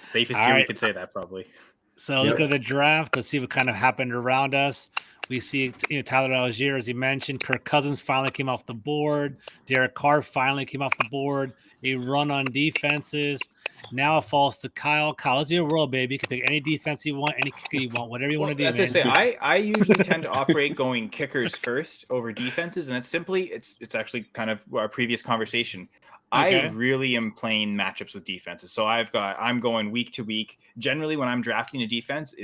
C: Safest year we could say that probably.
A: So look at the draft. Let's see what kind of happened around us. We see Tyler Algiere, as you mentioned. Kirk Cousins finally came off the board. Derek Carr finally came off the board. A run on defenses. Now it falls to Kyle. Kyle, it's your world, baby. You can pick any defense you want, any kicker you want, whatever you want to do.
C: As I say, I usually tend to operate going kickers first over defenses, and it's actually kind of our previous conversation. Okay. I really am playing matchups with defenses. So I'm going week to week. Generally, when I'm drafting a defense,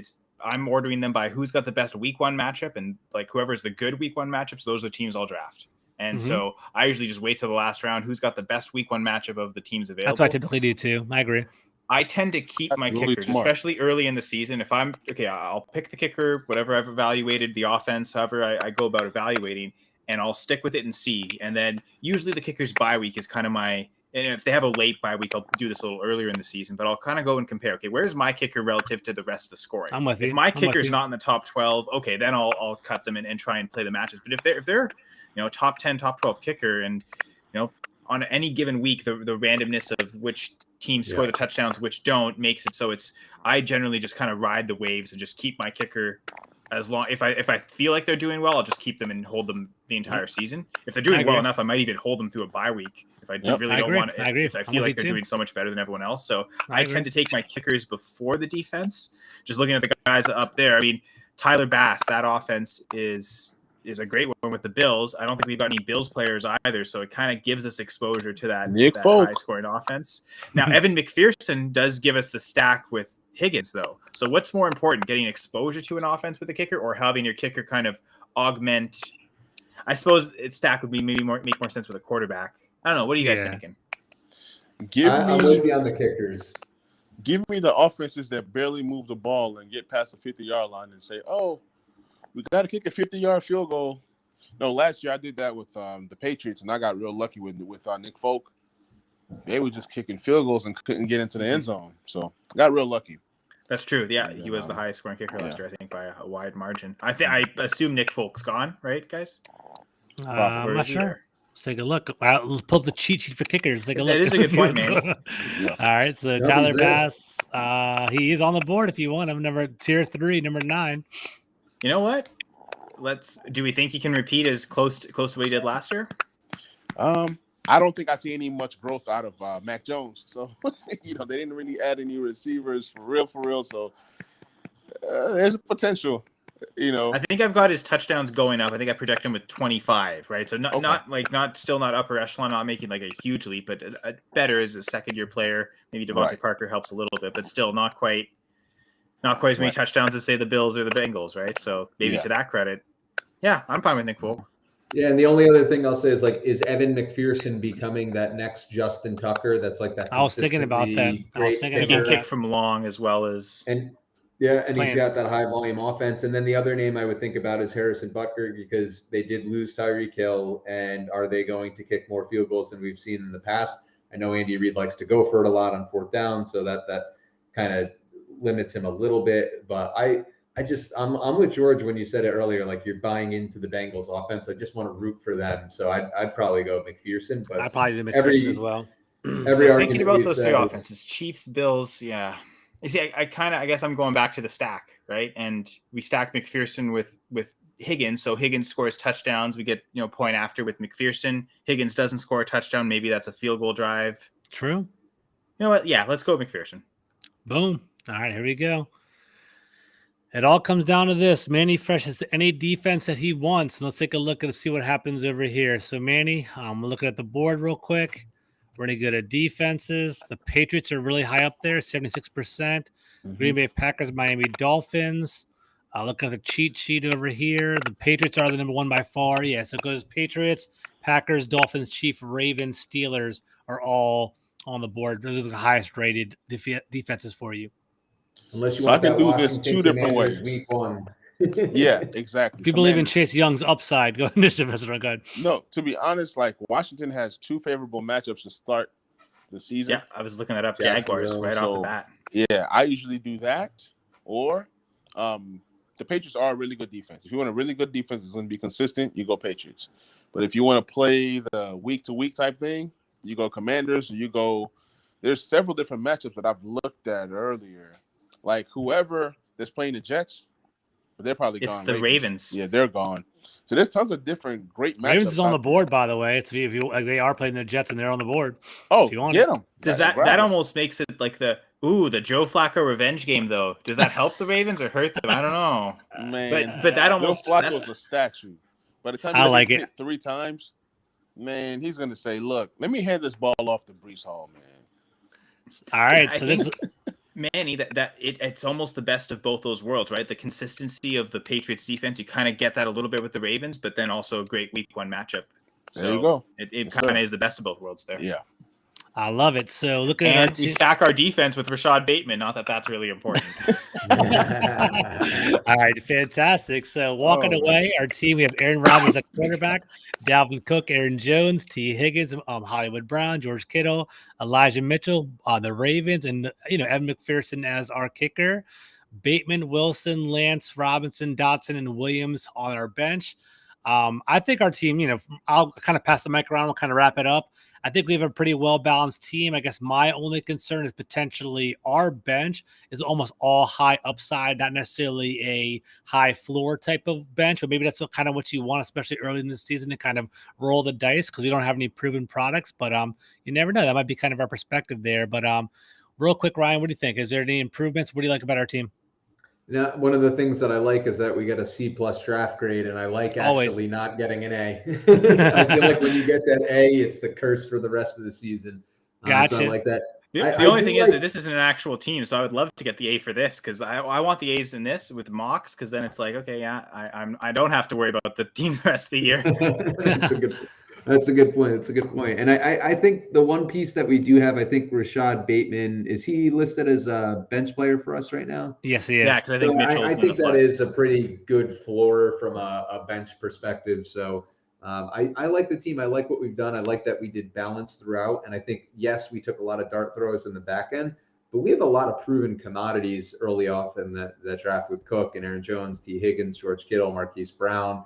C: I'm ordering them by who's got the best week one matchup, and like whoever's the good week one matchups, those are the teams I'll draft. And so I usually just wait till the last round. Who's got the best week one matchup of the teams available?
A: That's what I typically do too. I agree.
C: I tend to keep my kickers, especially early in the season. If I'm I'll pick the kicker, whatever I've evaluated, the offense, however I go about evaluating, and I'll stick with it and see. And then usually the kicker's bye week is kind of and if they have a late bye week, I'll do this a little earlier in the season, but I'll kind of go and compare. Okay, where's my kicker relative to the rest of the scoring?
A: I'm with you.
C: If my kicker's not in the top 12, okay, then I'll cut them and try and play the matches. But if they're top 10, top 12 kicker, and on any given week, the randomness of which teams score the touchdowns, which don't, makes it so I generally just kind of ride the waves and just keep my kicker as long. If I feel like they're doing well, I'll just keep them and hold them the entire season. If they're doing well enough, I might even hold them through a bye week if I really don't want it. I agree. If I feel like they're doing so much better than everyone else. So I tend to take my kickers before the defense. Just looking at the guys up there, I mean, Tyler Bass, that offense is a great one with the Bills. I don't think we've got any Bills players either, so it kind of gives us exposure to that high-scoring offense. Now, Evan McPherson does give us the stack with Higgins, though. So what's more important, getting exposure to an offense with a kicker or having your kicker kind of augment? I suppose stack would be make more sense with a quarterback. I don't know. What are you guys thinking?
B: I'm with you on the kickers.
D: Give me the offenses that barely move the ball and get past the 50-yard line and say, oh, we got to kick a 50-yard field goal. No, last year I did that with the Patriots, and I got real lucky with Nick Folk. They were just kicking field goals and couldn't get into the end zone. So I got real lucky.
C: That's true. Yeah, he was the highest scoring kicker last year, I think, by a wide margin. I assume Nick Folk's gone, right, guys?
A: I'm not sure. Let's take a look. Let's pull up the cheat sheet for kickers. Take a look.
C: That is a good point, man.
A: All right, so Tyler Bass, he is on the board if you want him. Tier 3, number 9.
C: You know what? Do we think he can repeat as close to what he did last year?
D: I don't think I see any much growth out of Mac Jones. So, they didn't really add any receivers for real. So, there's a potential.
C: I think I've got his touchdowns going up. I think I project him with 25, right? So not upper echelon, not making like a huge leap, but better as a second-year player. Maybe Devontae Parker helps a little bit, but still not quite as many touchdowns as say the Bills or the Bengals, right? So maybe to that credit, I'm fine with Nick Folk.
B: Yeah, and the only other thing I'll say is is Evan McPherson becoming that next Justin Tucker? That's like that.
A: I was thinking about that.
C: He can kick from long as well as
B: he's got that high volume offense. And then the other name I would think about is Harrison Butker, because they did lose Tyreek Hill, and are they going to kick more field goals than we've seen in the past? I know Andy Reid likes to go for it a lot on fourth down, so that kind of limits him a little bit. But I'm with George when you said it earlier, like you're buying into the Bengals offense. I just want to root for them. So I'd probably go McPherson, but
A: I'd probably do McPherson as well.
C: Thinking about those three offenses, Chiefs, Bills, You see, I guess I'm going back to the stack, right? And we stack McPherson with Higgins. So Higgins scores touchdowns. We get, point after with McPherson. Higgins doesn't score a touchdown. Maybe that's a field goal drive.
A: True.
C: You know what? Yeah, let's go McPherson.
A: Boom. All right, here we go. It all comes down to this. Manny Fresh has any defense that he wants. Let's take a look and see what happens over here. So Manny, I'm looking at the board real quick. Really good at defenses. The Patriots are really high up there, 76%. Mm-hmm. Green Bay Packers, Miami Dolphins. Looking at the cheat sheet over here. The Patriots are the number one by far. Yeah, so it goes Patriots, Packers, Dolphins, Chiefs, Ravens, Steelers are all on the board. Those are the highest rated defenses for you.
B: Unless you
D: so
B: want
D: I can do
B: Washington
D: this two different
B: Commanders
D: ways.
B: Week 1.
D: Yeah, exactly.
A: If you believe in Chase Young's upside, go into this. Go ahead.
D: No, to be honest, Washington has two favorable matchups to start the season.
C: Yeah, I was looking that up. Jaguars right off the bat.
D: Yeah, I usually do that. Or the Patriots are a really good defense. If you want a really good defense that's going to be consistent, you go Patriots. But if you want to play the week-to-week type thing, you go Commanders, or you go – there's several different matchups that I've looked at earlier. Like whoever that's playing the Jets, but they're probably gone.
C: It's the Ravens.
D: Yeah, they're gone. So there's tons of different great matchups.
A: Ravens is on the board, by the way. It's if you they are playing the Jets and they're on the board.
D: Oh, if you want get them.
C: Does that almost makes it like the Joe Flacco revenge game though? Does that help the Ravens or hurt them? I don't know,
D: man.
C: But that almost
D: Joe Flacco's a statue. By the time
A: I like it
D: 3 times, man, he's gonna say, "Look, let me hand this ball off to Breece Hall, man."
A: All right, so this.
C: Manny, it's almost the best of both those worlds, right? The consistency of the Patriots defense, you kind of get that a little bit with the Ravens, but then also a great week 1 matchup. So
D: there you go.
C: It kind of is the best of both worlds there.
D: Yeah.
A: I love it. So looking
C: at we stack our defense with Rashad Bateman. Not that that's really important.
A: All right, fantastic. So walking away, our team, we have Aaron Rodgers at quarterback, Dalvin Cook, Aaron Jones, T. Higgins, Hollywood Brown, George Kittle, Elijah Mitchell on the Ravens, and Evan McPherson as our kicker. Bateman, Wilson, Lance, Robinson, Dotson, and Williams on our bench. I think our team, I'll kind of pass the mic around. We'll kind of wrap it up. I think we have a pretty well-balanced team. I guess my only concern is potentially our bench is almost all high upside, not necessarily a high floor type of bench, but maybe that's kind of what you want, especially early in the season, to kind of roll the dice because we don't have any proven products. But you never know. That might be kind of our perspective there. But real quick, Ryan, what do you think? Is there any improvements? What do you like about our team?
B: Now, one of the things that I like is that we get a C+ draft grade, and I like actually not getting an A. I feel like when you get that A, it's the curse for the rest of the season.
A: Gotcha.
B: So I like that.
C: The only thing is that this isn't an actual team, so I would love to get the A for this because I want the A's in this with mocks because then it's like, okay, yeah, I don't have to worry about the team the rest of the year.
B: That's a good point. And I think the one piece that we do have, I think Rashad Bateman, is he listed as a bench player for us right now?
A: Yes, he is.
C: Yeah, because I think Mitchell's
B: I think that is a pretty good floor from a bench perspective. So I like the team. I like what we've done. I like that we did balance throughout. And I think, yes, we took a lot of dart throws in the back end, but we have a lot of proven commodities early off in that draft with Cook and Aaron Jones, T. Higgins, George Kittle, Marquis Brown.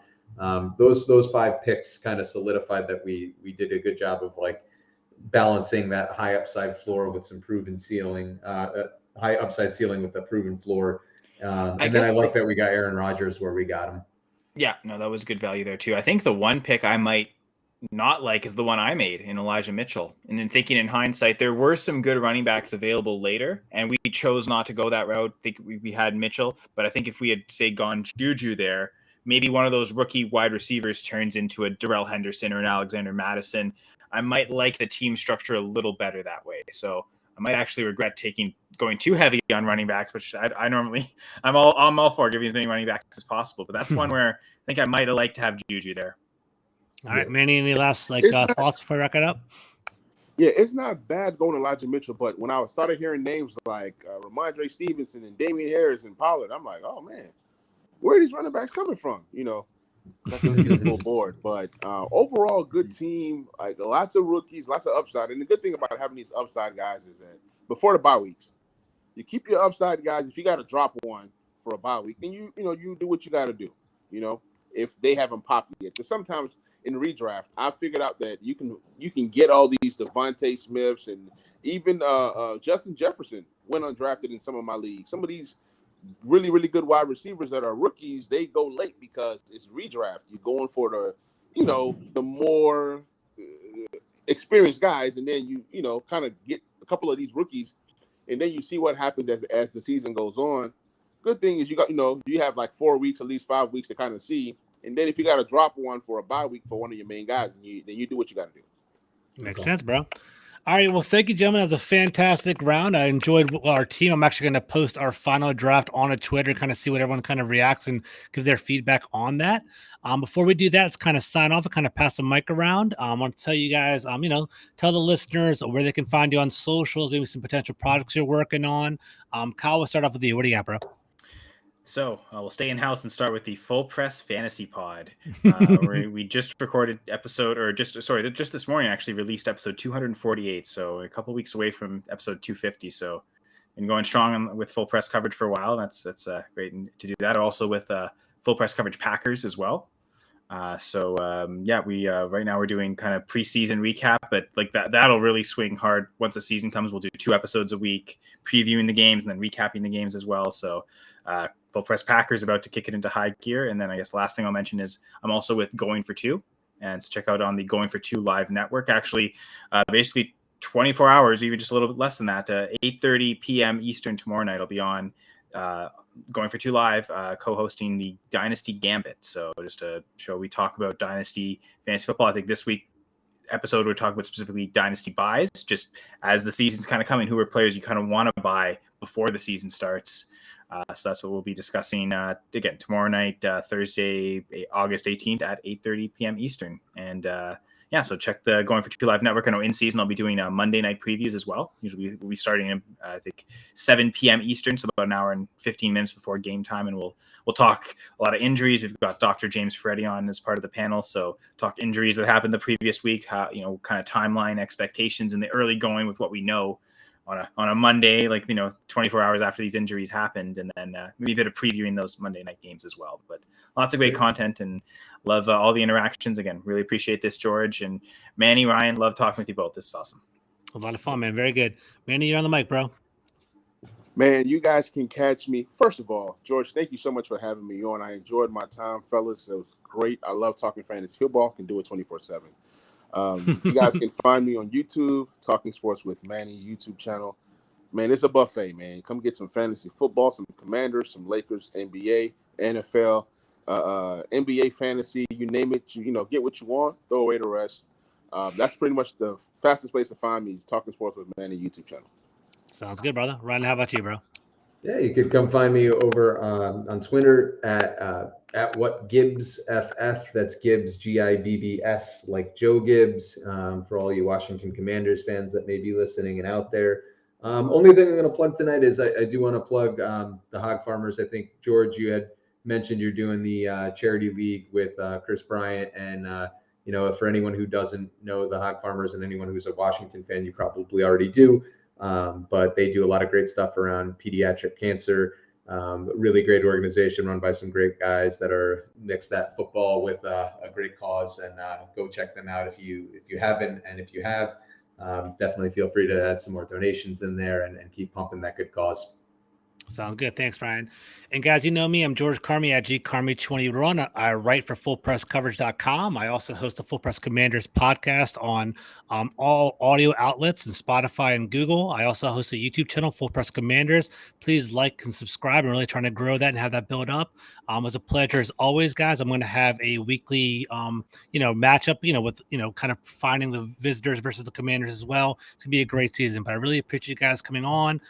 B: Those 5 picks kind of solidified that we did a good job of balancing that high upside floor with some proven ceiling, high upside ceiling with the proven floor. And then I like that we got Aaron Rodgers where we got him.
C: Yeah, no, that was good value there too. I think the one pick I might not like is the one I made in Elijah Mitchell. And in thinking in hindsight, there were some good running backs available later, and we chose not to go that route. I think we had Mitchell, but I think if we had, say, gone Juju there, maybe one of those rookie wide receivers turns into a Darrell Henderson or an Alexander Madison. I might like the team structure a little better that way. So I might actually regret going too heavy on running backs, which I normally I'm all for giving as many running backs as possible. But that's one where I think I might have liked to have Juju there.
A: All right, Manny, any last thoughts before I wrap it up?
D: Yeah, it's not bad going to Elijah Mitchell, but when I started hearing names like Ramondre Stevenson and Damian Harris and Pollard, I'm like, oh man, where are these running backs coming from? I can see the full board. But overall, good team, like lots of rookies, lots of upside. And the good thing about having these upside guys is that before the bye weeks, you keep your upside guys. If you got to drop one for a bye week, then you do what you got to do. If they haven't popped yet, because sometimes in redraft, I figured out that you can get all these Devontae Smiths and even Justin Jefferson went undrafted in some of my leagues. Some of these really, really good wide receivers that are rookies, they go late because it's redraft. You're going for the more experienced guys, and then you kind of get a couple of these rookies, and then you see what happens as the season goes on. Good thing is you have like 4 weeks, at least 5 weeks to kind of see. And then if you got to drop one for a bye week for one of your main guys, then you do what you got to do.
A: Makes sense, bro. All right. Well, thank you, gentlemen. That was a fantastic round. I enjoyed our team. I'm actually going to post our final draft on a Twitter, kind of see what everyone kind of reacts and give their feedback on that. Before we do that, let's kind of sign off and kind of pass the mic around. I want to tell you guys, tell the listeners where they can find you on socials, maybe some potential projects you're working on. Kyle, we'll start off with you. What do you got, bro?
C: So we'll stay in house and start with the Full Press Fantasy Pod. We just recorded just this morning actually released episode 248. So a couple weeks away from episode 250. So been going strong with full press coverage for a while. That's great to do that. Also with full press coverage Packers as well. We right now we're doing kind of preseason recap, but like that'll really swing hard once the season comes. We'll do 2 episodes a week, previewing the games and then recapping the games as well. So Full Press Packers about to kick it into high gear. And then I guess last thing I'll mention is I'm also with Going for Two, and so check out on the Going for Two live network. Actually, basically 24 hours, even just a little bit less than that, 8:30 p.m. Eastern tomorrow night. I'll be on Going for Two live, co-hosting the Dynasty Gambit. So just a show we talk about Dynasty fantasy football. I think this week episode we're talking about specifically Dynasty buys, just as the season's kind of coming, who are players you kind of want to buy before the season starts. So that's what we'll be discussing again tomorrow night, Thursday, August 18th at 8:30 p.m. Eastern. And so check the Going for Two live network. I know in season I'll be doing Monday night previews as well. Usually we'll be starting I think 7 p.m. Eastern, so about an hour and 15 minutes before game time, and we'll talk a lot of injuries. We've got Dr. James Ferretti on as part of the panel, so talk injuries that happened the previous week, how kind of timeline expectations in the early going with what we know on a Monday, 24 hours after these injuries happened, and then maybe a bit of previewing those Monday night games as well. But lots of great content, and love all the interactions. Again, really appreciate this, George and Manny, Ryan. Love talking with you both. This is awesome.
A: A lot of fun, man. Very good. Manny, you're on the mic, bro.
D: Man, you guys can catch me. First of all, George, thank you so much for having me on. I enjoyed my time, fellas. It was great. I love talking fantasy football. Can do it 24/7. You guys can find me on YouTube, Talking Sports with Manny YouTube channel. Man, it's a buffet, man. Come get some fantasy football, some Commanders, some Lakers, NBA, NFL, NBA fantasy, you name it. Get what you want, throw away the rest. That's pretty much the fastest place to find me is Talking Sports with Manny YouTube channel.
A: Sounds good, brother. Ryan, how about you, bro?
B: Yeah, you could come find me over on Twitter at WhatGibbsFF. That's Gibbs, Gibbs, like Joe Gibbs. For all you Washington Commanders fans that may be listening and out there. Only thing I'm going to plug tonight is I do want to plug the Hog Farmers. I think, George, you had mentioned you're doing the charity league with Chris Bryant. And, for anyone who doesn't know the Hog Farmers and anyone who's a Washington fan, you probably already do. But they do a lot of great stuff around pediatric cancer. Really great organization run by some great guys that are mixed that football with a great cause, and go check them out if you haven't, and if you have, definitely feel free to add some more donations in there and keep pumping that good cause.
A: Sounds good. Thanks, Brian. And guys, you know me. I'm George Carmi at gcarmi20run. I write for fullpresscoverage.com. I also host the Full Press Commanders podcast on all audio outlets and Spotify and Google. I also host a YouTube channel, Full Press Commanders. Please like and subscribe. I'm really trying to grow that and have that build up. It was a pleasure as always, guys. I'm going to have a weekly, matchup, with, kind of finding the visitors versus the Commanders as well. It's going to be a great season, but I really appreciate you guys coming on.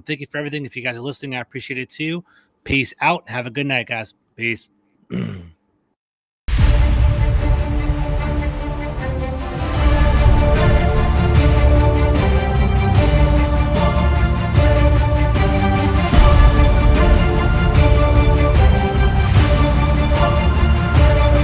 A: Thank you for everything. If you guys are listening, I appreciate it too. Peace out. Have a good night, guys. Peace.